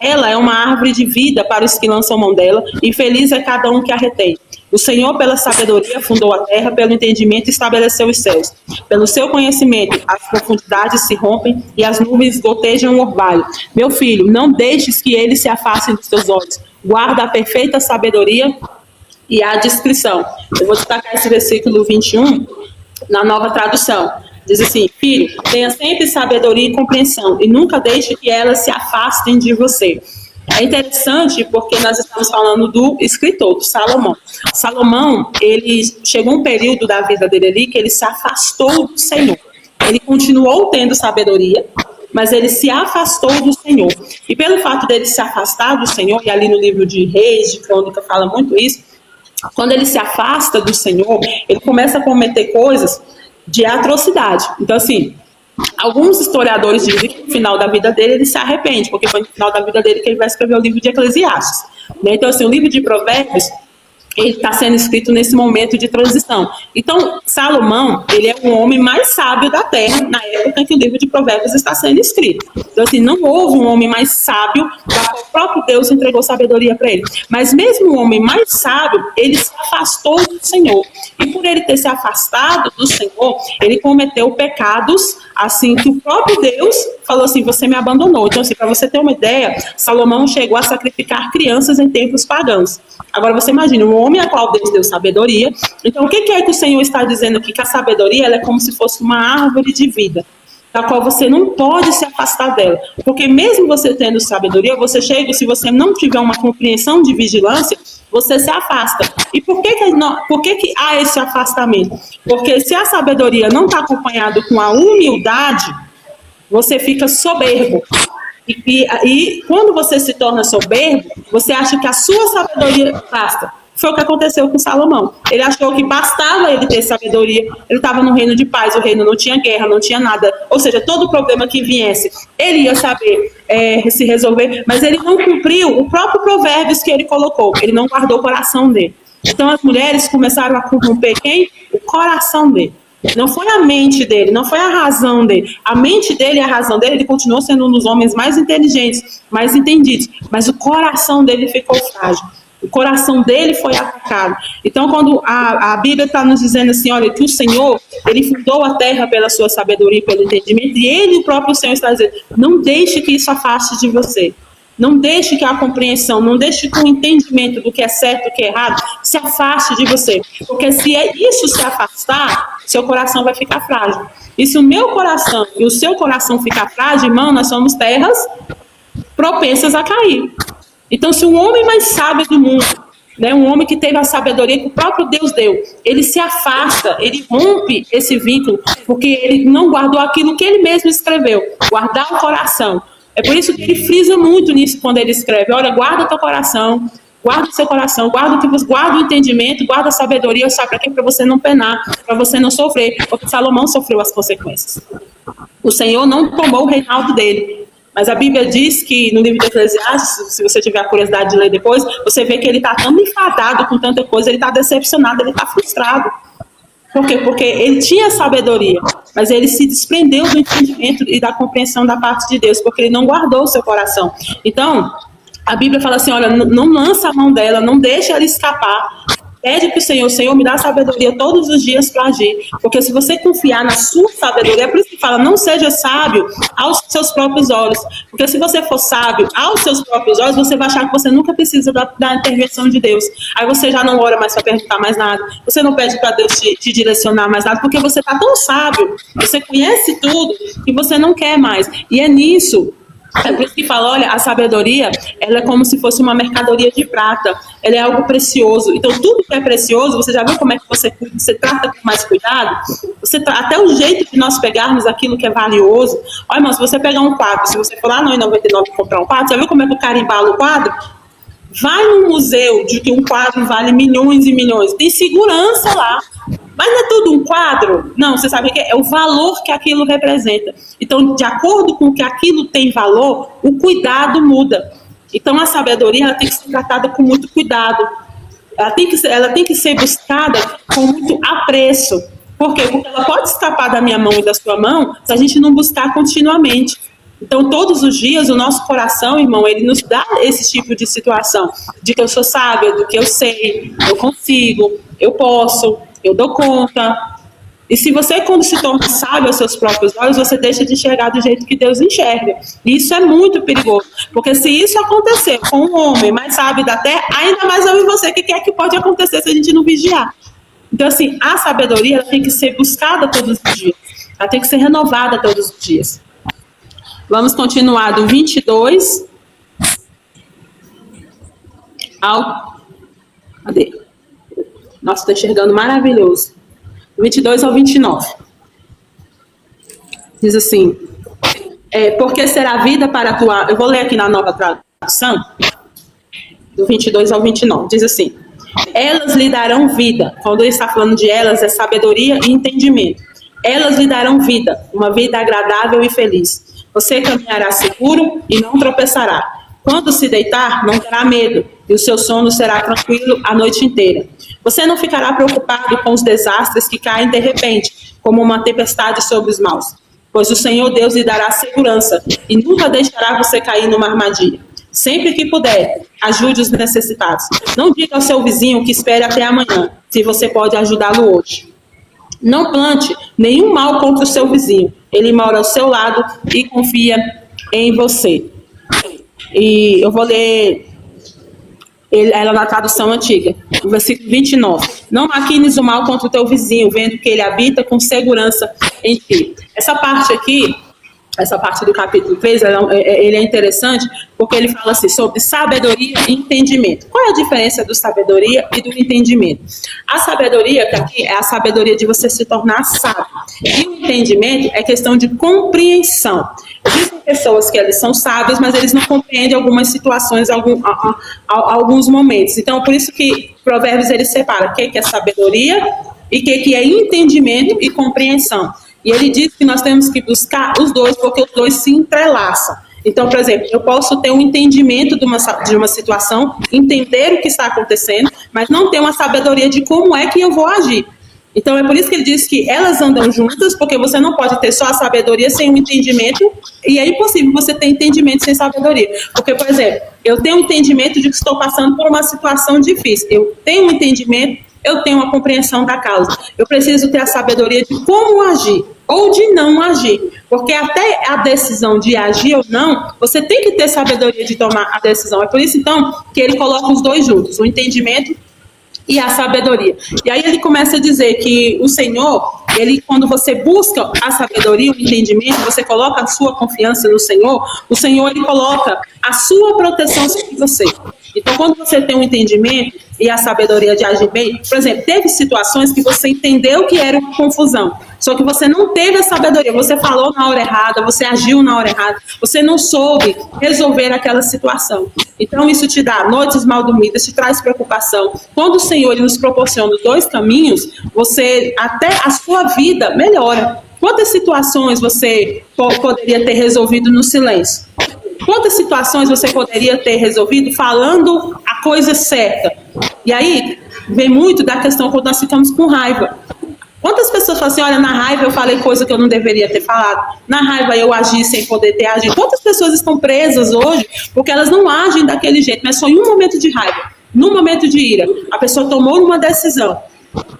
Ela é uma árvore de vida para os que lançam mão dela, e feliz é cada um que a retém. O Senhor, pela sabedoria, fundou a terra, pelo entendimento estabeleceu os céus. Pelo seu conhecimento, as profundidades se rompem e as nuvens gotejam o orvalho. Meu filho, não deixes que eles se afastem dos teus olhos. Guarda a perfeita sabedoria e a discrição. Eu vou destacar esse versículo 21 na Nova Tradução. Diz assim: filho, tenha sempre sabedoria e compreensão, e nunca deixe que elas se afastem de você. É interessante porque nós estamos falando do escritor, do Salomão. Salomão, ele chegou um período da vida dele ali que ele se afastou do Senhor. Ele continuou tendo sabedoria, mas ele se afastou do Senhor. E pelo fato dele se afastar do Senhor, e ali no livro de Reis, de Crônica, fala muito isso, quando ele se afasta do Senhor, ele começa a cometer coisas de atrocidade. Então, assim, alguns historiadores dizem que no final da vida dele ele se arrepende, porque foi no final da vida dele que ele vai escrever o livro de Eclesiastes. Então, assim, o livro de Provérbios, ele está sendo escrito nesse momento de transição. Então, Salomão, ele é o homem mais sábio da terra na época em que o livro de Provérbios está sendo escrito. Então, assim, não houve um homem mais sábio, da qual o próprio Deus entregou sabedoria para ele. Mas mesmo o homem mais sábio, ele se afastou do Senhor. E por ele ter se afastado do Senhor, ele cometeu pecados, assim, que o próprio Deus falou assim: você me abandonou. Então, assim, para você ter uma ideia, Salomão chegou a sacrificar crianças em templos pagãos. Agora, você imagina, um homem a qual Deus deu sabedoria. Então, o que é que o Senhor está dizendo aqui? Que a sabedoria ela é como se fosse uma árvore de vida, da qual você não pode se afastar dela. Porque mesmo você tendo sabedoria, você chega, se você não tiver uma compreensão de vigilância, você se afasta. E por que há esse afastamento? Porque se a sabedoria não está acompanhada com a humildade, você fica soberbo. E quando você se torna soberbo, você acha que a sua sabedoria basta. Foi o que aconteceu com Salomão. Ele achou que bastava ele ter sabedoria. Ele estava no reino de paz, o reino não tinha guerra, não tinha nada. Ou seja, todo problema que viesse, ele ia saber se resolver. Mas ele não cumpriu o próprio Provérbios que ele colocou. Ele não guardou o coração dele. Então as mulheres começaram a corromper quem? O coração dele. Não foi a mente dele, não foi a razão dele. A mente dele e a razão dele, ele continuou sendo um dos homens mais inteligentes, mais entendidos. Mas o coração dele ficou frágil. O coração dele foi atacado. Então, quando a Bíblia está nos dizendo assim, olha, que o Senhor, ele fundou a terra pela sua sabedoria e pelo entendimento, e ele, o próprio Senhor, está dizendo: não deixe que isso afaste de você. Não deixe que a compreensão, não deixe que o entendimento do que é certo e o que é errado se afaste de você. Porque se isso se afastar, seu coração vai ficar frágil. E se o meu coração e o seu coração ficar frágil, irmão, nós somos terras propensas a cair. Então, se um homem mais sábio do mundo, né, um homem que teve a sabedoria que o próprio Deus deu, ele se afasta, ele rompe esse vínculo, porque ele não guardou aquilo que ele mesmo escreveu, guardar o coração. É por isso que ele frisa muito nisso quando ele escreve: olha, guarda o teu coração, guarda o seu coração, guarda o entendimento, guarda a sabedoria, sabe para quê? Para você não penar, para você não sofrer, porque Salomão sofreu as consequências. O Senhor não tomou o reinado dele. Mas a Bíblia diz que no livro de Eclesiastes, se você tiver a curiosidade de ler depois, você vê que ele está tão enfadado com tanta coisa, ele está decepcionado, ele está frustrado. Por quê? Porque ele tinha sabedoria, mas ele se desprendeu do entendimento e da compreensão da parte de Deus, porque ele não guardou o seu coração. Então, A Bíblia fala assim, olha, não lança a mão dela, não deixa ela escapar. Pede para o Senhor, me dá sabedoria todos os dias para agir. Porque se você confiar na sua sabedoria, é por isso que fala, não seja sábio aos seus próprios olhos. Porque se você for sábio aos seus próprios olhos, você vai achar que você nunca precisa da intervenção de Deus. Aí você já não ora mais para perguntar mais nada. Você não pede para Deus te direcionar mais nada, porque você está tão sábio, você conhece tudo, que você não quer mais. E é nisso. É por isso que fala, olha, a sabedoria, ela é como se fosse uma mercadoria de prata, ela é algo precioso. Então, tudo que é precioso, você já viu como é que você cuida, você trata com mais cuidado? Até o jeito de nós pegarmos aquilo que é valioso. Olha, irmão, se você pegar um quadro, se você for lá no 99 comprar um quadro, já viu como é que o cara embala o quadro? Vai num museu de que um quadro vale milhões e milhões, tem segurança lá. Mas não é tudo um quadro? Não, você sabe que é o valor que aquilo representa. Então, de acordo com que aquilo tem valor, o cuidado muda. Então, a sabedoria ela tem que ser tratada com muito cuidado. Ela tem que ser buscada com muito apreço. Por quê? Porque ela pode escapar da minha mão e da sua mão se a gente não buscar continuamente. Então, todos os dias, o nosso coração, irmão, ele nos dá esse tipo de situação. De que eu sou sábia, do que eu sei, eu consigo, eu posso, eu dou conta. E se você, quando se torna sábio aos seus próprios olhos, você deixa de enxergar do jeito que Deus enxerga. E isso é muito perigoso. Porque se isso acontecer com um homem mais sábio da terra, ainda mais eu e você, o que é que pode acontecer se a gente não vigiar? Então, assim, a sabedoria ela tem que ser buscada todos os dias. Ela tem que ser renovada todos os dias. Vamos continuar do 22 ao... Cadê? Nossa, estou enxergando maravilhoso. 22 ao 29. Diz assim, porque será vida para a tua... Eu vou ler aqui na nova tradução, do 22 ao 29. Diz assim, elas lhe darão vida. Quando ele está falando de elas, é sabedoria e entendimento. Elas lhe darão vida, uma vida agradável e feliz. Você caminhará seguro e não tropeçará. Quando se deitar, não terá medo, e o seu sono será tranquilo a noite inteira. Você não ficará preocupado com os desastres que caem de repente, como uma tempestade sobre os maus, pois o Senhor Deus lhe dará segurança e nunca deixará você cair numa armadilha. Sempre que puder, ajude os necessitados. Não diga ao seu vizinho que espere até amanhã, se você pode ajudá-lo hoje. Não plante nenhum mal contra o seu vizinho. Ele mora ao seu lado e confia em você. E eu vou ler ela na tradução antiga, no versículo 29. Não maquines o mal contra o teu vizinho, vendo que ele habita com segurança em ti. Essa parte aqui, essa parte do capítulo 3, ele é interessante porque ele fala assim, sobre sabedoria e entendimento. Qual é a diferença do sabedoria e do entendimento? A sabedoria, que aqui é a sabedoria de você se tornar sábio. E o entendimento é questão de compreensão. Existem pessoas que eles são sábios, mas eles não compreendem algumas situações, alguns momentos. Então, por isso que Provérbios ele separa o que é sabedoria e o que é entendimento e compreensão. E ele diz que nós temos que buscar os dois, porque os dois se entrelaçam. Então, por exemplo, eu posso ter um entendimento de uma situação, entender o que está acontecendo, mas não ter uma sabedoria de como é que eu vou agir. Então, é por isso que ele diz que elas andam juntas, porque você não pode ter só a sabedoria sem o entendimento, e é impossível você ter entendimento sem sabedoria. Porque, por exemplo, eu tenho um entendimento de que estou passando por uma situação difícil, eu tenho um entendimento, eu tenho uma compreensão da causa. Eu preciso ter a sabedoria de como agir ou de não agir. Porque até a decisão de agir ou não, você tem que ter sabedoria de tomar a decisão. É por isso, então, que ele coloca os dois juntos, o entendimento e a sabedoria. E aí ele começa a dizer que o Senhor, ele, quando você busca a sabedoria, o entendimento, você coloca a sua confiança no Senhor, o Senhor, ele coloca a sua proteção sobre você. Então, quando você tem um entendimento e a sabedoria de agir bem, por exemplo, teve situações que você entendeu que era uma confusão, só que você não teve a sabedoria, você falou na hora errada, você agiu na hora errada, você não soube resolver aquela situação. Então, isso te dá noites mal dormidas, te traz preocupação. Quando o Senhor ele nos proporciona os dois caminhos, você, até a sua vida melhora. Quantas situações você poderia ter resolvido no silêncio? Quantas situações você poderia ter resolvido falando a coisa certa? E aí, vem muito da questão quando nós ficamos com raiva. Quantas pessoas falam assim, olha, na raiva eu falei coisa que eu não deveria ter falado, na raiva eu agi sem poder ter agido. Quantas pessoas estão presas hoje porque elas não agem daquele jeito, mas só em um momento de raiva, num momento de ira, a pessoa tomou uma decisão.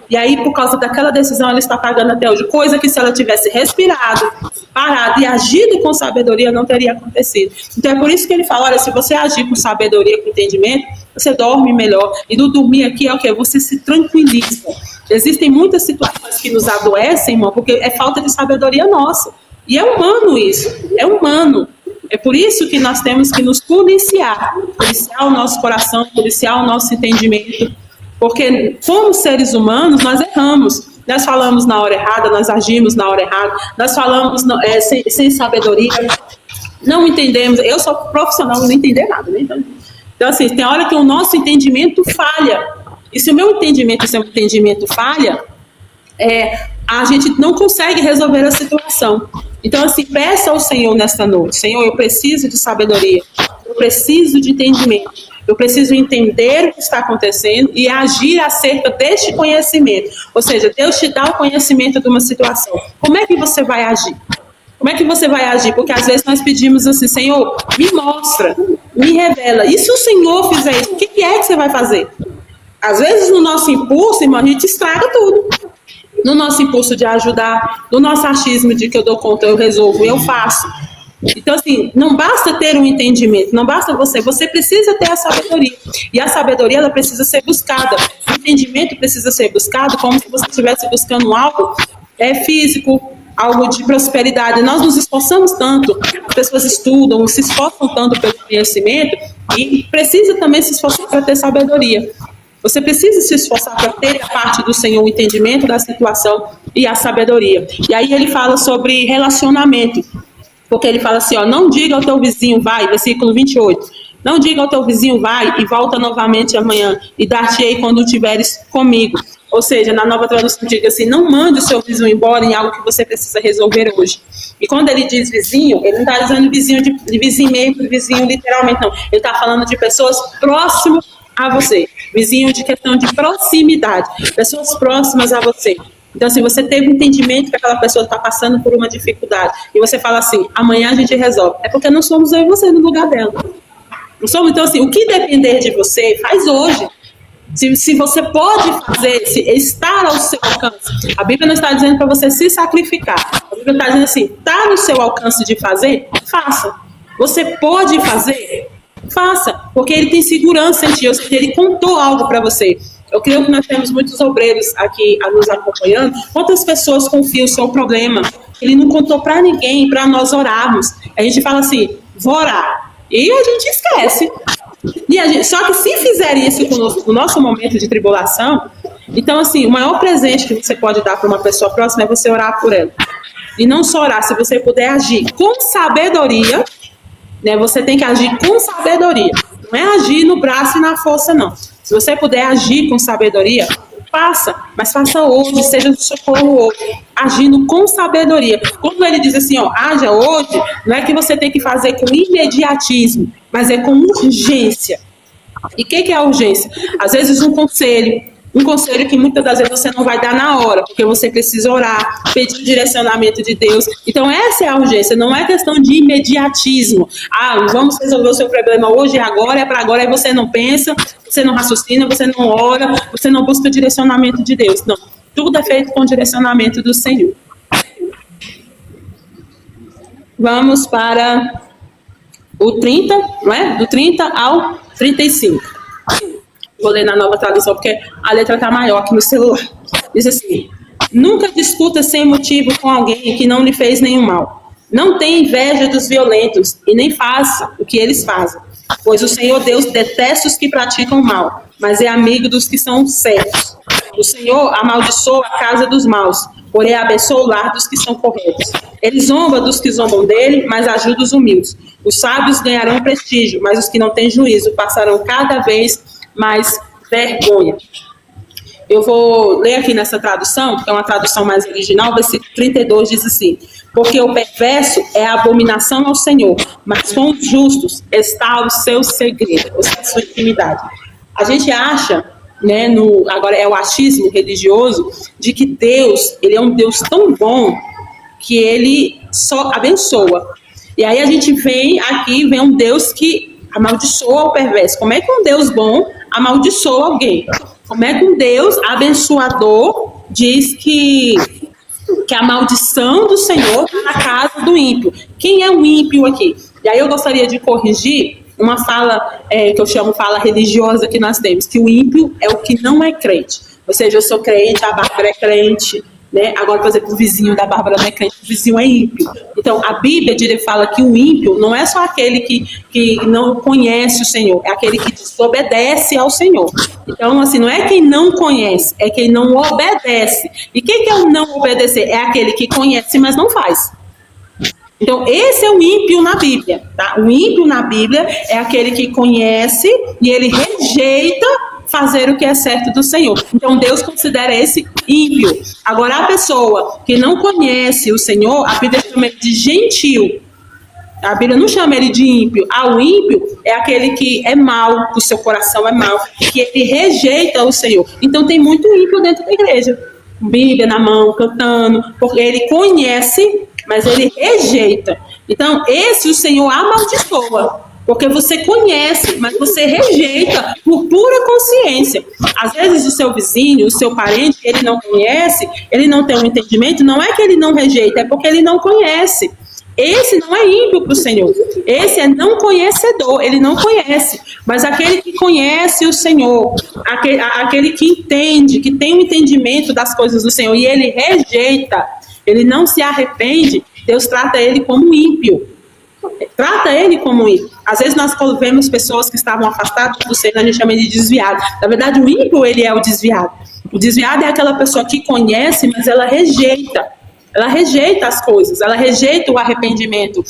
E aí, por causa daquela decisão, ela está pagando até hoje. Coisa que se ela tivesse respirado, parado e agido com sabedoria, não teria acontecido. Então é por isso que ele fala, olha, se você agir com sabedoria, com entendimento, você dorme melhor. E no dormir aqui é o quê? Você se tranquiliza. Existem muitas situações que nos adoecem, irmão, porque é falta de sabedoria nossa. E é humano isso, é humano. É por isso que nós temos que nos policiar o nosso coração, policiar o nosso entendimento. Porque, como seres humanos, nós erramos. Nós falamos na hora errada, nós agimos na hora errada, nós falamos sem sabedoria, não entendemos. Eu sou profissional, não entender nada, né? Então, assim, tem hora que o nosso entendimento falha. E se o meu entendimento, seu entendimento falha, a gente não consegue resolver a situação. Então, assim, peça ao Senhor nesta noite: Senhor, eu preciso de sabedoria, eu preciso de entendimento. Eu preciso entender o que está acontecendo e agir acerca deste conhecimento. Ou seja, Deus te dá o conhecimento de uma situação. Como é que você vai agir? Como é que você vai agir? Porque às vezes nós pedimos assim, Senhor, me mostra, me revela. E se o Senhor fizer isso, o que é que você vai fazer? Às vezes no nosso impulso, irmão, a gente estraga tudo. No nosso impulso de ajudar, no nosso achismo de que eu dou conta, eu resolvo, eu faço. Então, assim, não basta ter um entendimento, não basta você precisa ter a sabedoria. E a sabedoria, ela precisa ser buscada. O entendimento precisa ser buscado como se você estivesse buscando algo físico, algo de prosperidade. Nós nos esforçamos tanto, as pessoas estudam, se esforçam tanto pelo conhecimento e precisa também se esforçar para ter sabedoria. Você precisa se esforçar para ter a parte do Senhor, o entendimento da situação e a sabedoria. E aí ele fala sobre relacionamento. Porque ele fala assim, ó, não diga ao teu vizinho, vai, versículo 28. Não diga ao teu vizinho, vai e volta novamente amanhã, e dar-te-ei quando estiveres comigo. Ou seja, na Nova Tradução diga assim, não mande o seu vizinho embora em algo que você precisa resolver hoje. E quando ele diz vizinho, ele não está dizendo vizinho de vizinho mesmo, vizinho literalmente, não. Ele está falando de pessoas próximas a você. Vizinho de questão de proximidade. Pessoas próximas a você. Então, assim, você teve um entendimento que aquela pessoa está passando por uma dificuldade e você fala assim, amanhã a gente resolve. É porque não somos eu e você no lugar dela. Não somos? Então, assim, o que depender de você, faz hoje. Se você pode fazer, se estar ao seu alcance. A Bíblia não está dizendo para você se sacrificar. A Bíblia está dizendo assim, está no seu alcance de fazer, faça. Você pode fazer, faça. Porque ele tem segurança em ti, ou seja, ele contou algo para você. Eu creio que nós temos muitos obreiros aqui nos acompanhando. Quantas pessoas confiam o seu problema? Ele não contou para ninguém, para nós orarmos. A gente fala assim, vou orar. E a gente esquece. Só que se fizer isso conosco no nosso momento de tribulação, então assim, o maior presente que você pode dar para uma pessoa próxima é você orar por ela. E não só orar, se você puder agir com sabedoria, né, você tem que agir com sabedoria. Não é agir no braço e na força, não. Se você puder agir com sabedoria, faça, mas faça hoje, seja de socorro hoje, agindo com sabedoria. Quando ele diz assim, ó, haja hoje, não é que você tem que fazer com imediatismo, mas é com urgência. E o que é a urgência? Às vezes um conselho que muitas das vezes você não vai dar na hora, porque você precisa orar, pedir o direcionamento de Deus. Então essa é a urgência, não é questão de imediatismo. Vamos resolver o seu problema hoje e agora, é para agora, aí você não pensa, você não raciocina, você não ora, você não busca o direcionamento de Deus. Não, tudo é feito com o direcionamento do Senhor. Vamos para o 30, não é? Do 30 ao 35. Vou ler na Nova Tradução, porque a letra está maior aqui no celular. Diz assim, nunca discuta sem motivo com alguém que não lhe fez nenhum mal. Não tenha inveja dos violentos e nem faça o que eles fazem. Pois o Senhor Deus detesta os que praticam mal, mas é amigo dos que são certos. O Senhor amaldiçoa a casa dos maus, porém abençoa o lar dos que são corretos. Ele zomba dos que zombam dele, mas ajuda os humildes. Os sábios ganharão prestígio, mas os que não têm juízo passarão cada vez mais vergonha. Eu vou ler aqui nessa tradução, que é uma tradução mais original, versículo 32 diz assim, porque o perverso é a abominação ao Senhor, mas com os justos está o seu segredo, ou seja, a sua intimidade. A gente acha né, agora é o achismo religioso, de que Deus, ele é um Deus tão bom que ele só abençoa. E aí a gente vem um Deus que amaldiçoa o perverso. Como é que um Deus bom amaldiçoa alguém? Como é que um Deus abençoador diz que a maldição do Senhor está na casa do ímpio? Quem é o ímpio aqui? E aí eu gostaria de corrigir uma fala que eu chamo fala religiosa que nós temos, que o ímpio é o que não é crente. Ou seja, eu sou crente, a Bárbara é crente, né? Agora, por exemplo, o vizinho da Bárbara não é crente, o vizinho é ímpio. Então, a Bíblia fala que o ímpio não é só aquele que não conhece o Senhor, é aquele que desobedece ao Senhor. Então, assim, não é quem não conhece, é quem não obedece. E quem que é o não obedecer? É aquele que conhece, mas não faz. Então, esse é o ímpio na Bíblia, tá? O ímpio na Bíblia é aquele que conhece e ele rejeita fazer o que é certo do Senhor. Então, Deus considera esse ímpio. Agora, a pessoa que não conhece o Senhor, a Bíblia chama ele de gentil. A Bíblia não chama ele de ímpio. O ímpio é aquele que é mau, que o seu coração é mau, que ele rejeita o Senhor. Então, tem muito ímpio dentro da igreja. Bíblia na mão, cantando, porque ele conhece, mas ele rejeita. Então, esse o Senhor amaldiçoa, porque você conhece, mas você rejeita por pura consciência. Às vezes o seu vizinho, o seu parente, ele não conhece, ele não tem um entendimento, não é que ele não rejeita, é porque ele não conhece. Esse não é ímpio para o Senhor. Esse é não conhecedor, ele não conhece. Mas aquele que conhece o Senhor, aquele que entende, que tem um entendimento das coisas do Senhor, e ele rejeita, ele não se arrepende, Deus trata ele como ímpio. Trata ele como ímpio. Às vezes nós vemos pessoas que estavam afastadas do Senhor, a gente chama ele de desviado. Na verdade, o ímpio, ele é o desviado. O desviado é aquela pessoa que conhece, mas ela rejeita. Ela rejeita as coisas, ela rejeita o arrependimento,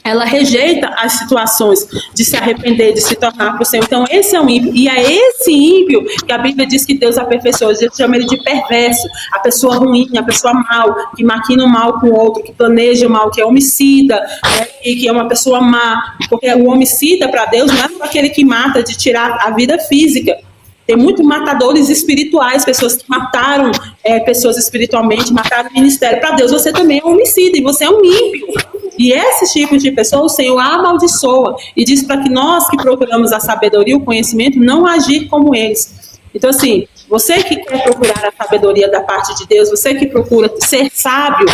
ela rejeita as situações de se arrepender, de se tornar para o Senhor. Então, esse é um ímpio. E é esse ímpio que a Bíblia diz que Deus aperfeiçoa. A gente chama ele de perverso, a pessoa ruim, a pessoa mal, que maquina o mal com o outro, que planeja o mal, que é homicida, né? E que é uma pessoa má. Porque o homicida, para Deus, não é só aquele que mata de tirar a vida física. Tem muitos matadores espirituais, pessoas que mataram pessoas espiritualmente, mataram o ministério. Para Deus, você também é um homicida e você é um ímpio. E esses tipos de pessoas, o Senhor amaldiçoa e diz para que nós que procuramos a sabedoria, o conhecimento, não agir como eles. Então, assim, você que quer procurar a sabedoria da parte de Deus, você que procura ser sábio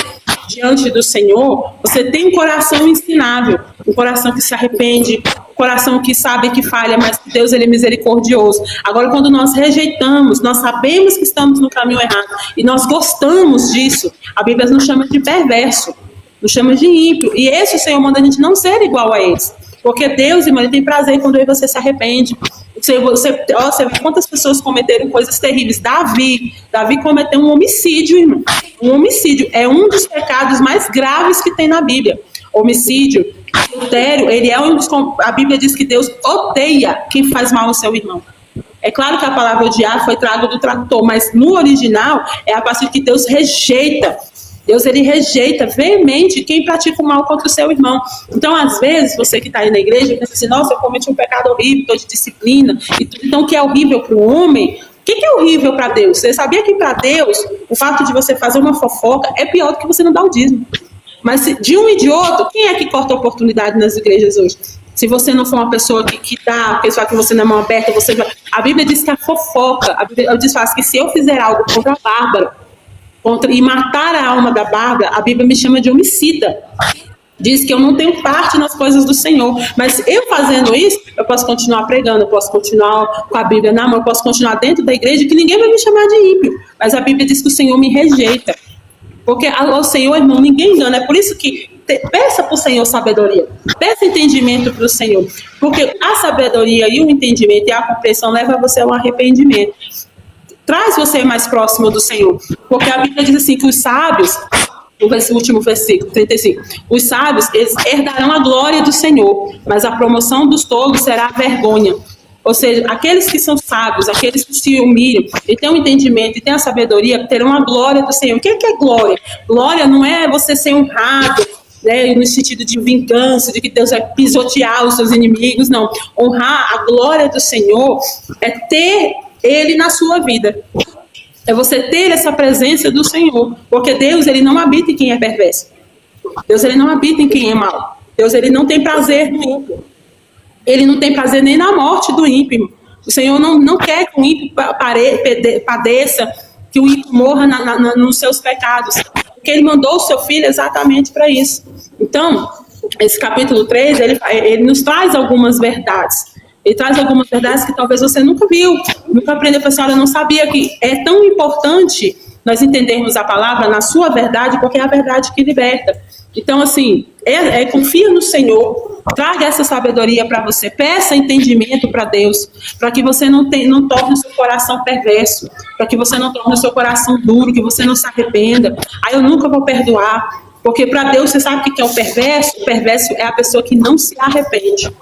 diante do Senhor, você tem um coração ensinável, um coração que se arrepende, um coração que sabe que falha, mas que Deus ele é misericordioso. Agora, quando nós rejeitamos, nós sabemos que estamos no caminho errado e nós gostamos disso, a Bíblia nos chama de perverso, nos chama de ímpio, e esse o Senhor manda a gente não ser igual a eles, porque Deus, irmão, ele tem prazer quando você se arrepende. Você vê quantas pessoas cometeram coisas terríveis. Davi cometeu um homicídio, irmão. Um homicídio é um dos pecados mais graves que tem na Bíblia. Homicídio, adultério, ele é a Bíblia diz que Deus odeia quem faz mal ao seu irmão. É claro que a palavra odiar foi trago do tradutor, mas no original é a partir que Deus rejeita. Deus, ele rejeita veemente quem pratica o mal contra o seu irmão. Então, às vezes, você que está aí na igreja, pensa assim, nossa, eu cometi um pecado horrível, estou de disciplina, e tudo. Então, o que é horrível para o homem, o que é horrível para Deus? Você sabia que para Deus, o fato de você fazer uma fofoca é pior do que você não dar o dízimo. Mas de um e de outro, quem é que corta a oportunidade nas igrejas hoje? Se você não for uma pessoa que dá, a pessoa que você não é mão aberta, a Bíblia diz que a fofoca, a Bíblia diz que se eu fizer algo contra a Bárbara, e matar a alma da Bárbara, a Bíblia me chama de homicida. Diz que eu não tenho parte nas coisas do Senhor. Mas eu fazendo isso, eu posso continuar pregando, eu posso continuar com a Bíblia na mão, eu posso continuar dentro da igreja, que ninguém vai me chamar de ímpio. Mas a Bíblia diz que o Senhor me rejeita. Porque ao Senhor, irmão, ninguém engana. É por isso que peça para o Senhor sabedoria. Peça entendimento para o Senhor. Porque a sabedoria e o entendimento e a compreensão levam você ao arrependimento. Traz você mais próximo do Senhor. Porque a Bíblia diz assim que os sábios, o último versículo, 35, os sábios, eles herdarão a glória do Senhor, mas a promoção dos tolos será a vergonha. Ou seja, aqueles que são sábios, aqueles que se humilham e têm um entendimento e têm a sabedoria, terão a glória do Senhor. O que é glória? Glória não é você ser honrado, né, no sentido de vingança, de que Deus vai pisotear os seus inimigos, não. Honrar a glória do Senhor é ter Ele na sua vida. É você ter essa presença do Senhor, porque Deus, ele não habita em quem é perverso. Deus, ele não habita em quem é mau. Deus, ele não tem prazer no ímpio. Ele não tem prazer nem na morte do ímpio. O Senhor não quer que o ímpio padeça, que o ímpio morra nos seus pecados. Porque ele mandou o seu filho exatamente para isso. Então, esse capítulo 3, ele nos traz algumas verdades. Ele traz algumas verdades que talvez você nunca viu, nunca aprendeu. A senhora não sabia que é tão importante nós entendermos a palavra na sua verdade, porque é a verdade que liberta. Então, assim, confia no Senhor, traga essa sabedoria para você, peça entendimento para Deus, para que você não torne o seu coração perverso, para que você não torne o seu coração duro, que você não se arrependa. Aí eu nunca vou perdoar, porque para Deus, você sabe o que é o perverso? O perverso é a pessoa que não se arrepende.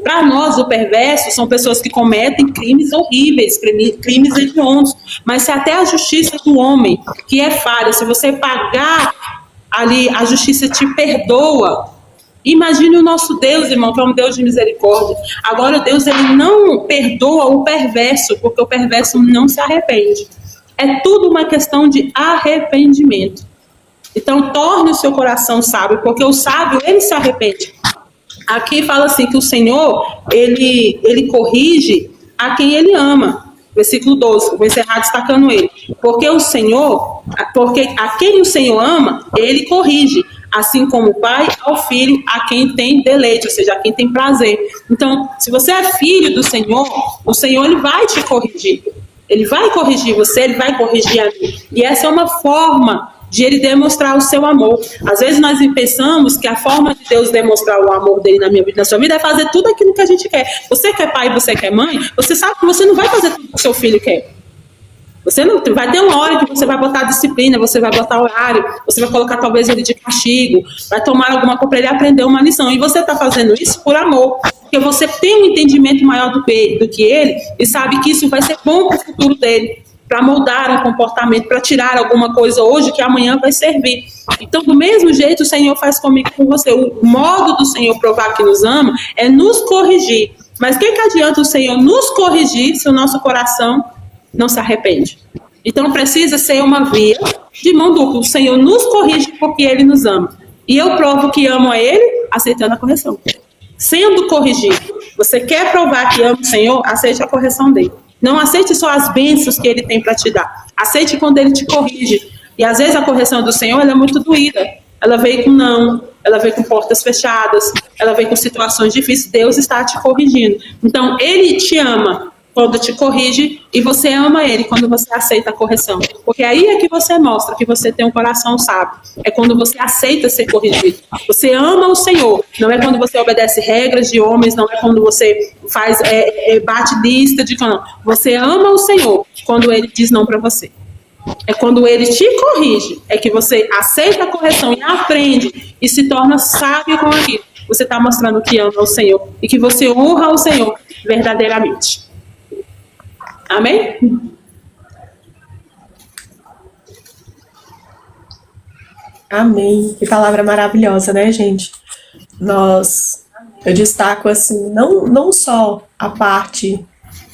Para nós, o perverso são pessoas que cometem crimes horríveis, crimes hediondos, mas se até a justiça do homem, que é falha, se você pagar ali, a justiça te perdoa. Imagine o nosso Deus, irmão, que é um Deus de misericórdia. Agora, Deus, ele não perdoa o perverso, porque o perverso não se arrepende. É tudo uma questão de arrependimento. Então, torne o seu coração sábio, porque o sábio, ele se arrepende. Aqui fala assim, que o Senhor, ele corrige a quem ele ama. Versículo 12, vou encerrar destacando ele. Porque a quem o Senhor ama, ele corrige. Assim como o pai ao filho, a quem tem deleite, ou seja, a quem tem prazer. Então, se você é filho do Senhor, o Senhor, ele vai te corrigir. Ele vai corrigir você, ele vai corrigir a mim. E essa é uma forma de ele demonstrar o seu amor. Às vezes nós pensamos que a forma de Deus demonstrar o amor dele na minha vida, na sua vida, é fazer tudo aquilo que a gente quer. Você que é pai, você que é mãe, você sabe que você não vai fazer tudo que o seu filho quer. Você não vai ter uma hora que você vai botar disciplina, você vai botar horário, você vai colocar talvez ele de castigo, vai tomar alguma coisa para ele aprender uma lição. E você está fazendo isso por amor, porque você tem um entendimento maior do que ele e sabe que isso vai ser bom para o futuro dele, para moldar um comportamento, para tirar alguma coisa hoje que amanhã vai servir. Então, do mesmo jeito, o Senhor faz comigo e com você. O modo do Senhor provar que nos ama é nos corrigir. Mas o que adianta o Senhor nos corrigir se o nosso coração não se arrepende? Então, precisa ser uma via de mão dupla. O Senhor nos corrige porque Ele nos ama. E eu provo que amo a Ele aceitando a correção. Sendo corrigido. Você quer provar que ama o Senhor? Aceite a correção dEle. Não aceite só as bênçãos que Ele tem para te dar. Aceite quando Ele te corrige. E às vezes a correção do Senhor ela é muito doída. Ela veio com não, ela veio com portas fechadas, ela veio com situações difíceis. Deus está te corrigindo. Então, Ele te ama quando te corrige e você ama Ele quando você aceita a correção. Porque aí é que você mostra que você tem um coração sábio. É quando você aceita ser corrigido. Você ama o Senhor. Não é quando você obedece regras de homens, não é quando você faz bate lista de não. Você ama o Senhor quando Ele diz não para você. É quando Ele te corrige, é que você aceita a correção e aprende e se torna sábio com aquilo. Você está mostrando que ama o Senhor e que você honra o Senhor verdadeiramente. Amém? Amém. Que palavra maravilhosa, né, gente? Eu destaco, assim, não só a parte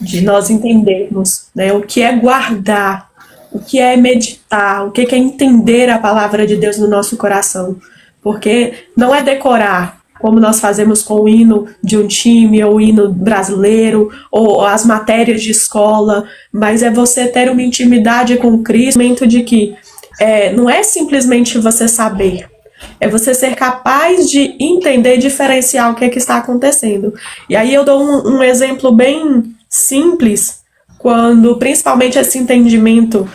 de nós entendermos, né, o que é guardar, o que é meditar, o que é entender a palavra de Deus no nosso coração. Porque não é decorar, como nós fazemos com o hino de um time, ou o hino brasileiro, ou as matérias de escola, mas é você ter uma intimidade com Cristo, de que não é simplesmente você saber, é você ser capaz de entender e diferenciar o que está acontecendo. E aí eu dou um exemplo bem simples, quando principalmente esse entendimento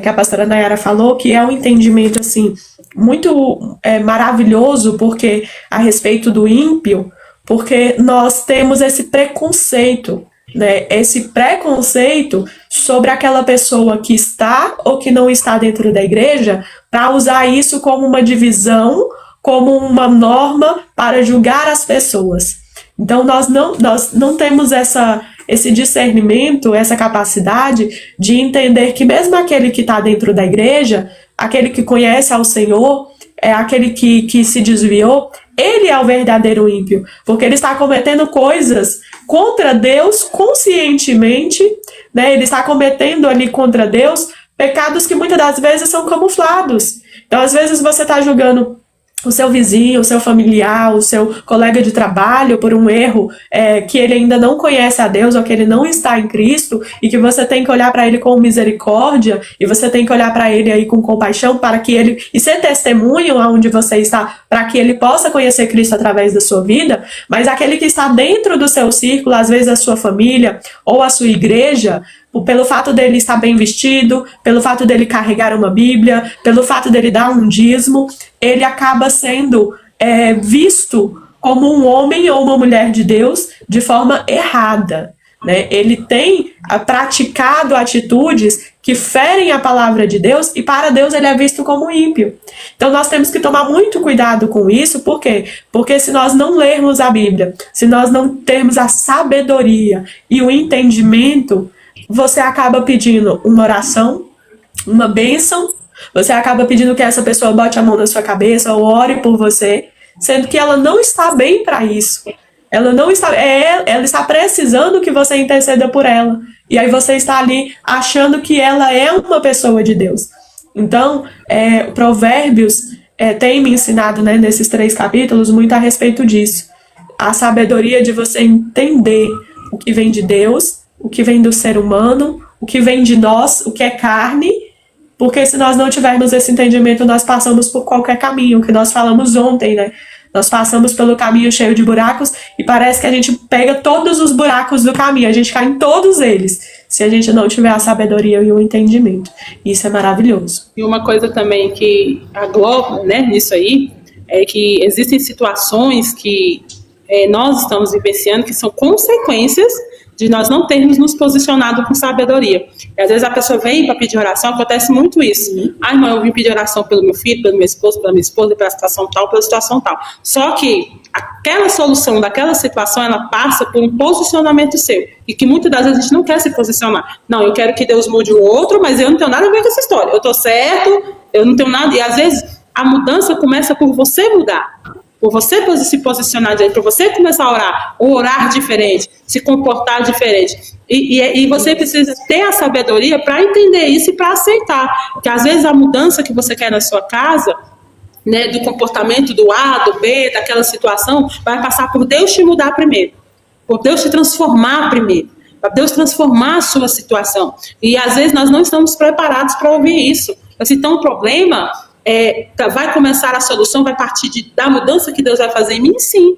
que a pastora Nayara falou, que é um entendimento assim muito maravilhoso, porque a respeito do ímpio, porque nós temos esse preconceito, né? Esse preconceito sobre aquela pessoa que está ou que não está dentro da igreja, para usar isso como uma divisão, como uma norma para julgar as pessoas. Então nós não temos esse discernimento, essa capacidade de entender que mesmo aquele que está dentro da igreja, aquele que conhece ao Senhor, aquele que se desviou, ele é o verdadeiro ímpio, porque ele está cometendo coisas contra Deus conscientemente, né? Ele está cometendo ali contra Deus pecados que muitas das vezes são camuflados. Então, às vezes você está julgando o seu vizinho, o seu familiar, o seu colega de trabalho por um erro que ele ainda não conhece a Deus ou que ele não está em Cristo e que você tem que olhar para ele com misericórdia e você tem que olhar para ele aí com compaixão para que ele, e ser testemunho aonde você está, para que ele possa conhecer Cristo através da sua vida. Mas aquele que está dentro do seu círculo, às vezes a sua família ou a sua igreja, pelo fato dele estar bem vestido, pelo fato dele carregar uma Bíblia, pelo fato dele dar um dízimo, ele acaba sendo visto como um homem ou uma mulher de Deus de forma errada, né? Ele tem praticado atitudes que ferem a palavra de Deus e para Deus ele é visto como ímpio. Então nós temos que tomar muito cuidado com isso, por quê? Porque se nós não lermos a Bíblia, se nós não termos a sabedoria e o entendimento, você acaba pedindo uma oração, uma bênção, você acaba pedindo que essa pessoa bote a mão na sua cabeça ou ore por você, sendo que ela não está bem para isso. Ela está precisando que você interceda por ela. E aí você está ali achando que ela é uma pessoa de Deus. Então, Provérbios tem me ensinado, né, nesses 3 capítulos muito a respeito disso. A sabedoria de você entender o que vem de Deus, o que vem do ser humano, o que vem de nós, o que é carne, porque se nós não tivermos esse entendimento, nós passamos por qualquer caminho, que nós falamos ontem, né? Nós passamos pelo caminho cheio de buracos e parece que a gente pega todos os buracos do caminho, a gente cai em todos eles, se a gente não tiver a sabedoria e o entendimento. Isso é maravilhoso. E uma coisa também que agloba, né, nisso aí, é que existem situações que nós estamos vivenciando que são consequências de nós não termos nos posicionado com sabedoria. E às vezes a pessoa vem para pedir oração, acontece muito isso. Ah, irmã, eu vim pedir oração pelo meu filho, pelo meu esposo, pela minha esposa, pela situação tal, pela situação tal. Só que aquela solução daquela situação, ela passa por um posicionamento seu. E que muitas das vezes a gente não quer se posicionar. Não, eu quero que Deus mude o outro, mas eu não tenho nada a ver com essa história. Eu estou certo, eu não tenho nada. E às vezes a mudança começa por você mudar. Por você se posicionar direito, para você começar a orar, ou orar diferente, se comportar diferente. E você precisa ter a sabedoria para entender isso e para aceitar. Que às vezes a mudança que você quer na sua casa, né, do comportamento do A, do B, daquela situação, vai passar por Deus te mudar primeiro. Por Deus te transformar primeiro. Para Deus transformar a sua situação. E às vezes nós não estamos preparados para ouvir isso. Assim, então o problema... vai começar a solução, vai partir da mudança que Deus vai fazer em mim, sim.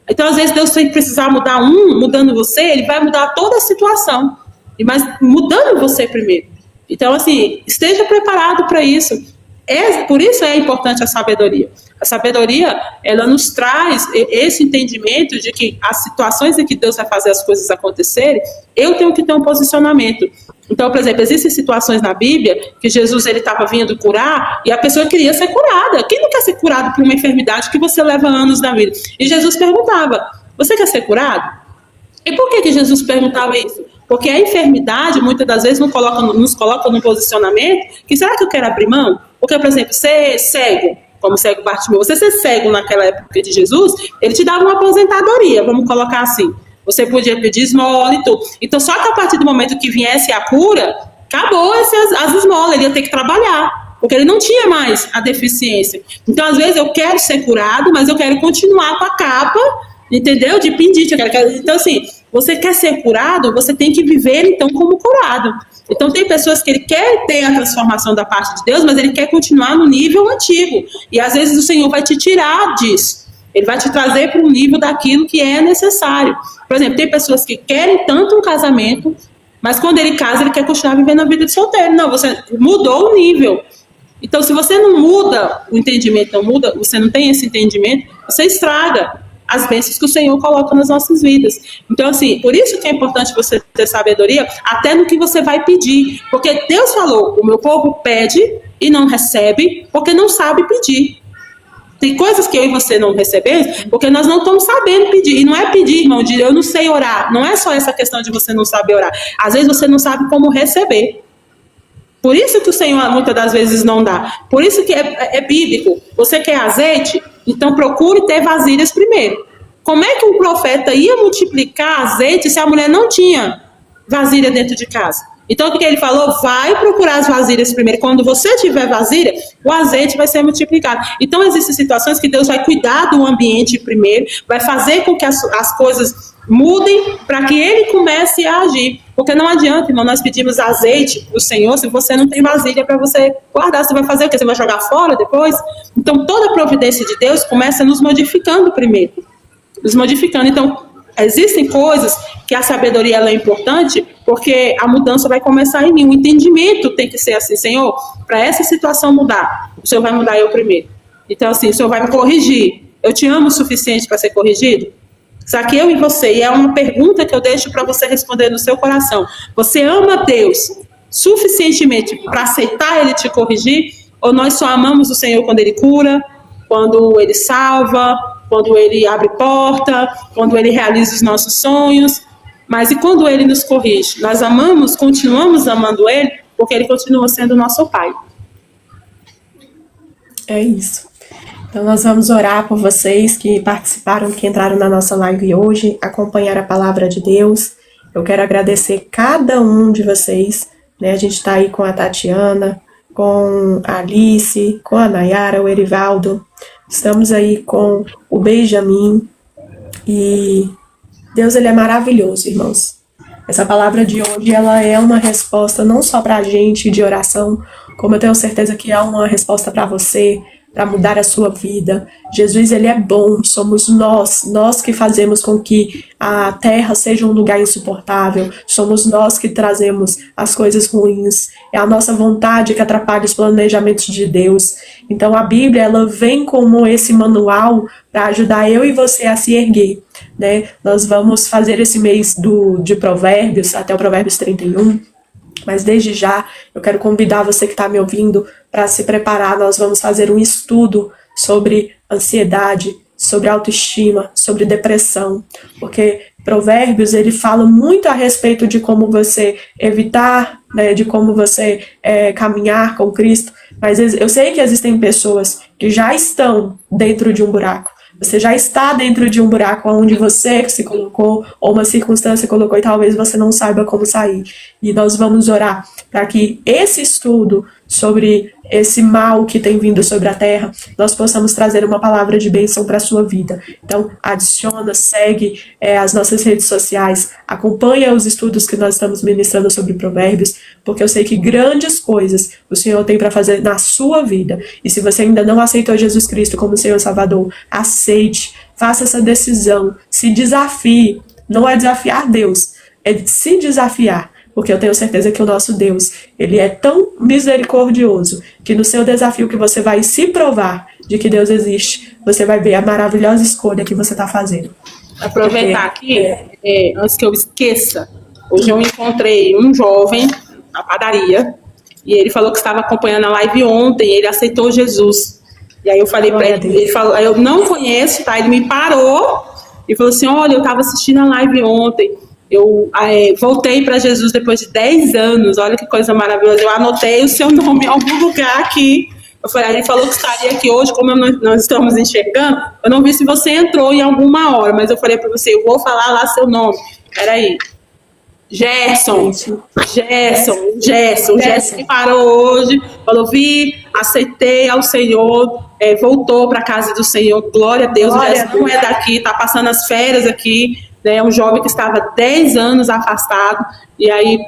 Então, às vezes, Deus tem que precisar mudar mudando você, Ele vai mudar toda a situação, mas mudando você primeiro. Então, assim, esteja preparado para isso. Por isso é importante a sabedoria. A sabedoria, ela nos traz esse entendimento de que as situações em que Deus vai fazer as coisas acontecerem, eu tenho que ter um posicionamento. Então, por exemplo, existem situações na Bíblia que Jesus estava vindo curar e a pessoa queria ser curada. Quem não quer ser curado por uma enfermidade que você leva anos na vida? E Jesus perguntava, você quer ser curado? E por que Jesus perguntava isso? Porque a enfermidade, muitas das vezes, nos coloca num posicionamento que será que eu quero abrir mão? Porque, por exemplo, ser cego, como cego Bartimeu, você ser cego naquela época de Jesus, ele te dava uma aposentadoria, vamos colocar assim. Você podia pedir esmola e tudo. Então, só que a partir do momento que viesse a cura, acabou as esmolas, ele ia ter que trabalhar, porque ele não tinha mais a deficiência. Então, às vezes, eu quero ser curado, mas eu quero continuar com a capa, entendeu? De pendite. Então, assim, você quer ser curado, você tem que viver, então, como curado. Então, tem pessoas que ele quer ter a transformação da parte de Deus, mas ele quer continuar no nível antigo. E, às vezes, o Senhor vai te tirar disso. Ele vai te trazer para um nível daquilo que é necessário. Por exemplo, tem pessoas que querem tanto um casamento, mas quando ele casa, ele quer continuar vivendo a vida de solteiro. Não, você mudou o nível. Então, se você não muda o entendimento, você não tem esse entendimento, você estraga as bênçãos que o Senhor coloca nas nossas vidas. Então, assim, por isso que é importante você ter sabedoria, até no que você vai pedir. Porque Deus falou, o meu povo pede e não recebe, porque não sabe pedir. Tem coisas que eu e você não recebemos, porque nós não estamos sabendo pedir. E não é pedir, irmão, de eu não sei orar. Não é só essa questão de você não saber orar. Às vezes você não sabe como receber. Por isso que o Senhor muitas das vezes não dá. Por isso que é bíblico. Você quer azeite? Então procure ter vasilhas primeiro. Como é que um profeta ia multiplicar azeite se a mulher não tinha vasilha dentro de casa? Então, o que ele falou? Vai procurar as vasilhas primeiro. Quando você tiver vasilha, o azeite vai ser multiplicado. Então, existem situações que Deus vai cuidar do ambiente primeiro, vai fazer com que as coisas mudem para que ele comece a agir. Porque não adianta, irmão, nós pedimos azeite para o Senhor se você não tem vasilha para você guardar. Você vai fazer o quê? Você vai jogar fora depois? Então, toda a providência de Deus começa nos modificando primeiro. Nos modificando. Então, existem coisas que a sabedoria ela é importante, porque a mudança vai começar em mim. O entendimento tem que ser assim, Senhor, para essa situação mudar, o Senhor vai mudar eu primeiro. Então, assim, o Senhor vai me corrigir. Eu te amo o suficiente para ser corrigido? Só que eu e você, e é uma pergunta que eu deixo para você responder no seu coração. Você ama Deus suficientemente para aceitar Ele te corrigir? Ou nós só amamos o Senhor quando Ele cura, quando Ele salva, quando Ele abre porta, quando Ele realiza os nossos sonhos? Mas e quando Ele nos corrige? Nós amamos, continuamos amando Ele, porque Ele continua sendo o nosso Pai. É isso. Então, nós vamos orar por vocês que participaram, que entraram na nossa live hoje, acompanhar a palavra de Deus. Eu quero agradecer cada um de vocês, né? A gente está aí com a Tatiana, com a Alice, com a Nayara, o Erivaldo. Estamos aí com o Benjamin. E Deus, Ele é maravilhoso, irmãos. Essa palavra de hoje, ela é uma resposta não só para a gente de oração, como eu tenho certeza que é uma resposta para você, para mudar a sua vida. Jesus, Ele é bom, somos nós que fazemos com que a terra seja um lugar insuportável, somos nós que trazemos as coisas ruins, é a nossa vontade que atrapalha os planejamentos de Deus. Então a Bíblia, ela vem como esse manual para ajudar eu e você a se erguer, né? Nós vamos fazer esse mês de Provérbios, até o Provérbios 31, mas desde já eu quero convidar você que está me ouvindo para se preparar. Nós vamos fazer um estudo sobre ansiedade, sobre autoestima, sobre depressão, porque Provérbios, ele fala muito a respeito de como você evitar, né, de como você caminhar com Cristo, mas eu sei que existem pessoas que já estão dentro de um buraco. Você já está dentro de um buraco onde você se colocou, ou uma circunstância colocou, e talvez você não saiba como sair. E nós vamos orar para que esse estudo sobre esse mal que tem vindo sobre a terra, nós possamos trazer uma palavra de bênção para a sua vida. Então, adiciona, segue as nossas redes sociais, acompanha os estudos que nós estamos ministrando sobre Provérbios, porque eu sei que grandes coisas o Senhor tem para fazer na sua vida. E se você ainda não aceitou Jesus Cristo como Senhor e Salvador, aceite, faça essa decisão, se desafie. Não é desafiar Deus, é se desafiar. Porque eu tenho certeza que o nosso Deus, Ele é tão misericordioso, que no seu desafio que você vai se provar de que Deus existe, você vai ver a maravilhosa escolha que você está fazendo. Aproveitar aqui, antes que eu esqueça, hoje eu encontrei um jovem na padaria, e ele falou que estava acompanhando a live ontem, ele aceitou Jesus. E aí eu falei para ele falou, eu não conheço, tá? Ele me parou e falou assim, olha, eu estava assistindo a live ontem, eu voltei para Jesus depois de 10 anos, olha que coisa maravilhosa, eu anotei o seu nome em algum lugar aqui. Ele falou que estaria aqui hoje, como nós estamos enxergando, eu não vi se você entrou em alguma hora, mas eu falei para você, eu vou falar lá seu nome, peraí, Gerson me parou hoje, falou, aceitei ao Senhor, voltou para a casa do Senhor, glória a Deus, o Gerson não é daqui, está passando as férias aqui, né, um jovem que estava 10 anos afastado, e aí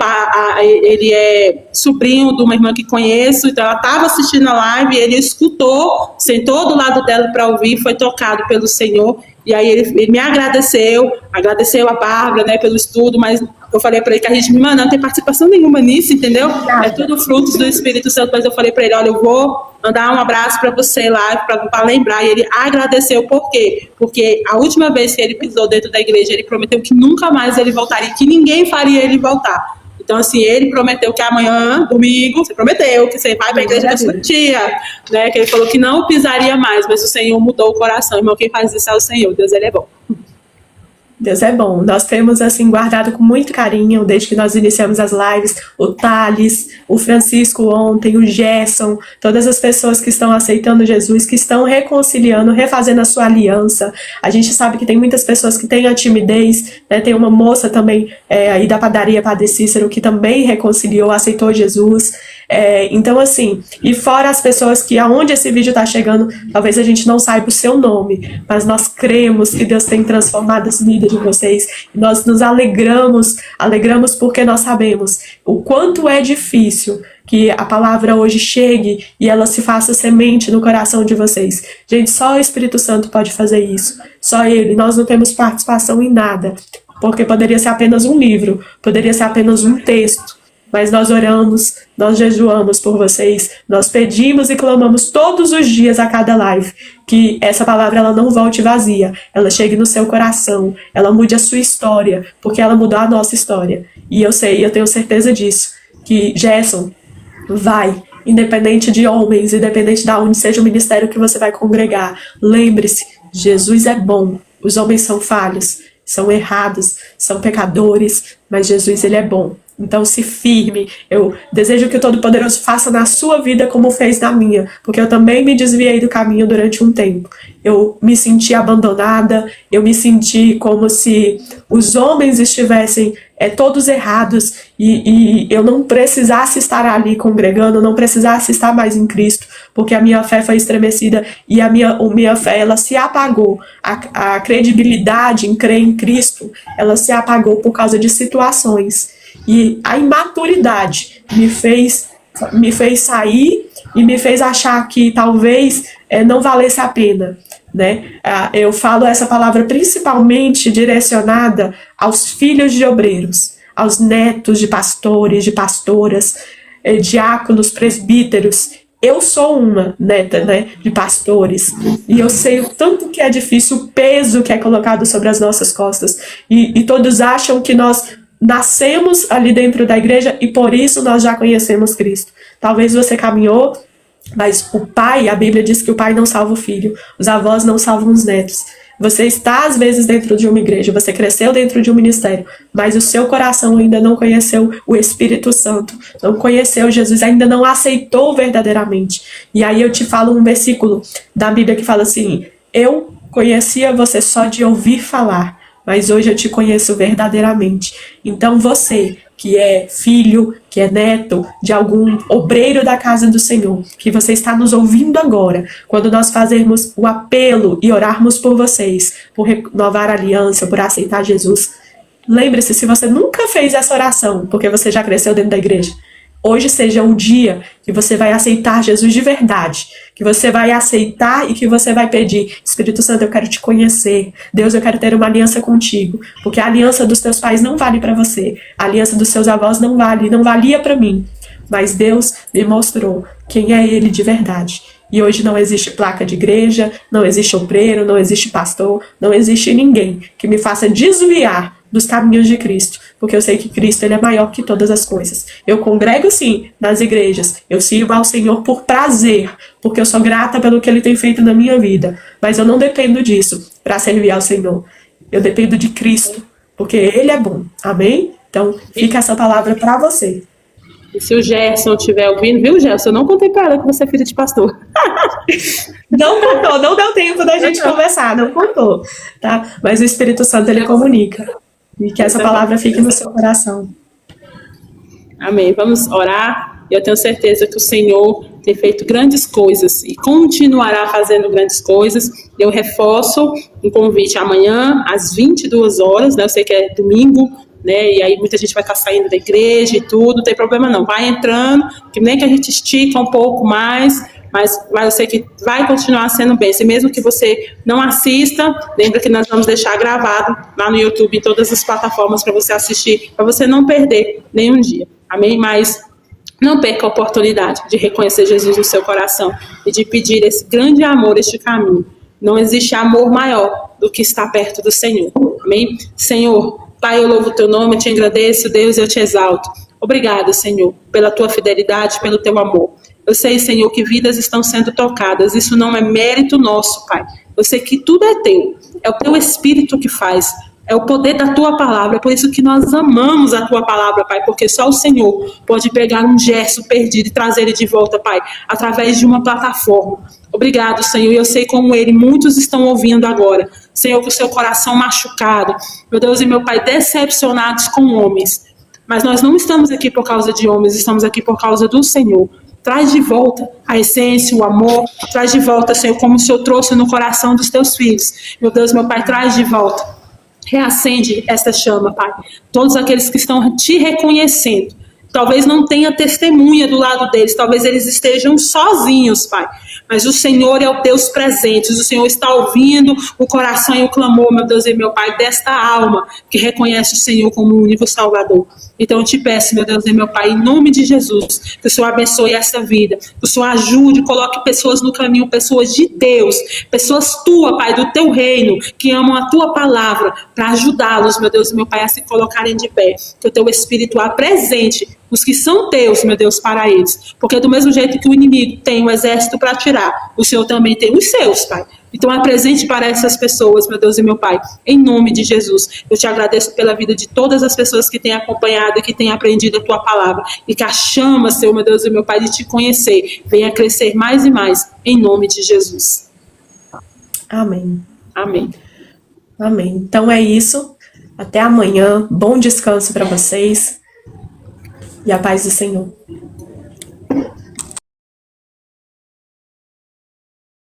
ele é sobrinho de uma irmã que conheço, então ela estava assistindo a live, ele escutou, sentou do lado dela para ouvir, foi tocado pelo Senhor, e aí ele me agradeceu a Bárbara, né, pelo estudo, mas eu falei para ele que a gente, não tem participação nenhuma nisso, entendeu? É tudo frutos do Espírito Santo, mas eu falei para ele, olha, eu vou mandar um abraço para você lá, para lembrar, e ele agradeceu, por quê? Porque a última vez que ele pisou dentro da igreja, ele prometeu que nunca mais ele voltaria, que ninguém faria ele voltar. Então, assim, ele prometeu que amanhã, domingo, você prometeu que você vai para a igreja da sua tia, né? Que ele falou que não pisaria mais, mas o Senhor mudou o coração. Irmão, quem faz isso é o Senhor. Deus, Ele é bom. Deus é bom. Nós temos, assim, guardado com muito carinho, desde que nós iniciamos as lives, o Thales, o Francisco ontem, o Gerson, todas as pessoas que estão aceitando Jesus, que estão reconciliando, refazendo a sua aliança. A gente sabe que tem muitas pessoas que têm a timidez, né? Tem uma moça também aí da padaria Padre Cícero que também reconciliou, aceitou Jesus. Então, assim, e fora as pessoas que aonde esse vídeo está chegando, talvez a gente não saiba o seu nome, mas nós cremos que Deus tem transformado as vidas de vocês, e nós nos alegramos porque nós sabemos o quanto é difícil que a palavra hoje chegue e ela se faça semente no coração de vocês. Gente, só o Espírito Santo pode fazer isso, só Ele. Nós não temos participação em nada, porque poderia ser apenas um livro, poderia ser apenas um texto, mas nós oramos, nós jejuamos por vocês, nós pedimos e clamamos todos os dias a cada live, que essa palavra ela não volte vazia, ela chegue no seu coração, ela mude a sua história, porque ela mudou a nossa história. E eu tenho certeza disso, que Gerson vai, independente de homens, independente de onde seja o ministério que você vai congregar, lembre-se, Jesus é bom, os homens são falhos, são errados, são pecadores, mas Jesus ele é bom. Então se firme, eu desejo que o Todo-Poderoso faça na sua vida como fez na minha, porque eu também me desviei do caminho durante um tempo. Eu me senti abandonada, eu me senti como se os homens estivessem todos errados e eu não precisasse estar ali congregando, não precisasse estar mais em Cristo, porque a minha fé foi estremecida e a minha fé ela se apagou. A credibilidade em crer em Cristo, ela se apagou por causa de situações. E a imaturidade me fez sair e me fez achar que talvez não valesse a pena, né? Eu falo essa palavra principalmente direcionada aos filhos de obreiros, aos netos de pastores, de pastoras, diáconos, presbíteros. Eu sou uma neta, né, de pastores, e eu sei o tanto que é difícil, o peso que é colocado sobre as nossas costas, e todos acham que nós nascemos ali dentro da igreja e por isso nós já conhecemos Cristo. Talvez você caminhou, mas o pai, a Bíblia diz que o pai não salva o filho, os avós não salvam os netos. Você está às vezes dentro de uma igreja, você cresceu dentro de um ministério, mas o seu coração ainda não conheceu o Espírito Santo, não conheceu Jesus, ainda não aceitou verdadeiramente. E aí eu te falo um versículo da Bíblia que fala assim: eu conhecia você só de ouvir falar, mas hoje eu te conheço verdadeiramente. Então você, que é filho, que é neto de algum obreiro da casa do Senhor, que você está nos ouvindo agora, quando nós fazermos o apelo e orarmos por vocês, por renovar a aliança, por aceitar Jesus, lembre-se, se você nunca fez essa oração, porque você já cresceu dentro da igreja, hoje seja o dia que você vai aceitar Jesus de verdade, que você vai aceitar e que você vai pedir: Espírito Santo, eu quero te conhecer. Deus, eu quero ter uma aliança contigo, porque a aliança dos teus pais não vale para você, a aliança dos seus avós não valia para mim, mas Deus me mostrou quem é Ele de verdade. E hoje não existe placa de igreja, não existe obreiro, não existe pastor, não existe ninguém que me faça desviar dos caminhos de Cristo, porque eu sei que Cristo ele é maior que todas as coisas. Eu congrego sim nas igrejas, eu sirvo ao Senhor por prazer, porque eu sou grata pelo que Ele tem feito na minha vida, mas eu não dependo disso para servir ao Senhor. Eu dependo de Cristo, porque Ele é bom. Amém? Então fica essa palavra para você. E se o Gerson estiver ouvindo, viu, Gerson? Eu não contei para ela que você é filho de pastor. Não contou, não deu tempo da gente conversar, não contou, tá? Mas o Espírito Santo, ele comunica. E que essa palavra fique no seu coração. Amém. Vamos orar. Eu tenho certeza que o Senhor tem feito grandes coisas e continuará fazendo grandes coisas. Eu reforço um convite amanhã, às 22 horas, né? Eu sei que é domingo, né? E aí muita gente vai estar saindo da igreja e tudo, não tem problema não. Vai entrando, que nem que a gente estica um pouco mais, mas eu sei que vai continuar sendo bem. Se mesmo que você não assista, lembra que nós vamos deixar gravado lá no YouTube, em todas as plataformas para você assistir, para você não perder nenhum dia. Amém? Mas não perca a oportunidade de reconhecer Jesus no seu coração e de pedir esse grande amor, este caminho. Não existe amor maior do que estar perto do Senhor. Amém? Senhor, Pai, eu louvo o teu nome, eu te agradeço, Deus, eu te exalto. Obrigado, Senhor, pela tua fidelidade, pelo teu amor. Eu sei, Senhor, que vidas estão sendo tocadas. Isso não é mérito nosso, Pai. Eu sei que tudo é teu. É o teu Espírito que faz. É o poder da tua palavra. É por isso que nós amamos a tua palavra, Pai, porque só o Senhor pode pegar um gesto perdido e trazer ele de volta, Pai, através de uma plataforma. Obrigado, Senhor. E eu sei como ele, muitos estão ouvindo agora. Senhor, com o seu coração machucado. Meu Deus e meu Pai, decepcionados com homens. Mas nós não estamos aqui por causa de homens, estamos aqui por causa do Senhor. Traz de volta a essência, o amor. Traz de volta, Senhor, como o Senhor trouxe no coração dos teus filhos. Meu Deus, meu Pai, traz de volta. Reacende esta chama, Pai. Todos aqueles que estão te reconhecendo. Talvez não tenha testemunha do lado deles, talvez eles estejam sozinhos, Pai. Mas o Senhor é o Deus presente, o Senhor está ouvindo o coração e o clamor, meu Deus e meu Pai, desta alma que reconhece o Senhor como o único Salvador. Então eu te peço, meu Deus e meu Pai, em nome de Jesus, que o Senhor abençoe essa vida, que o Senhor ajude, coloque pessoas no caminho, pessoas de Deus, pessoas tua, Pai, do teu reino, que amam a tua palavra, para ajudá-los, meu Deus e meu Pai, a se colocarem de pé. Que o teu Espírito apresente os que são teus, meu Deus, para eles. Porque do mesmo jeito que o inimigo tem um exército para tirar, o Senhor também tem os seus, Pai. Então apresente para essas pessoas, meu Deus e meu Pai, em nome de Jesus. Eu te agradeço pela vida de todas as pessoas que têm acompanhado e que têm aprendido a tua palavra. E que a chama, Senhor, meu Deus e meu Pai, de te conhecer, venha crescer mais e mais, em nome de Jesus. Amém. Amém. Amém. Então é isso. Até amanhã. Bom descanso para vocês. E a paz do Senhor.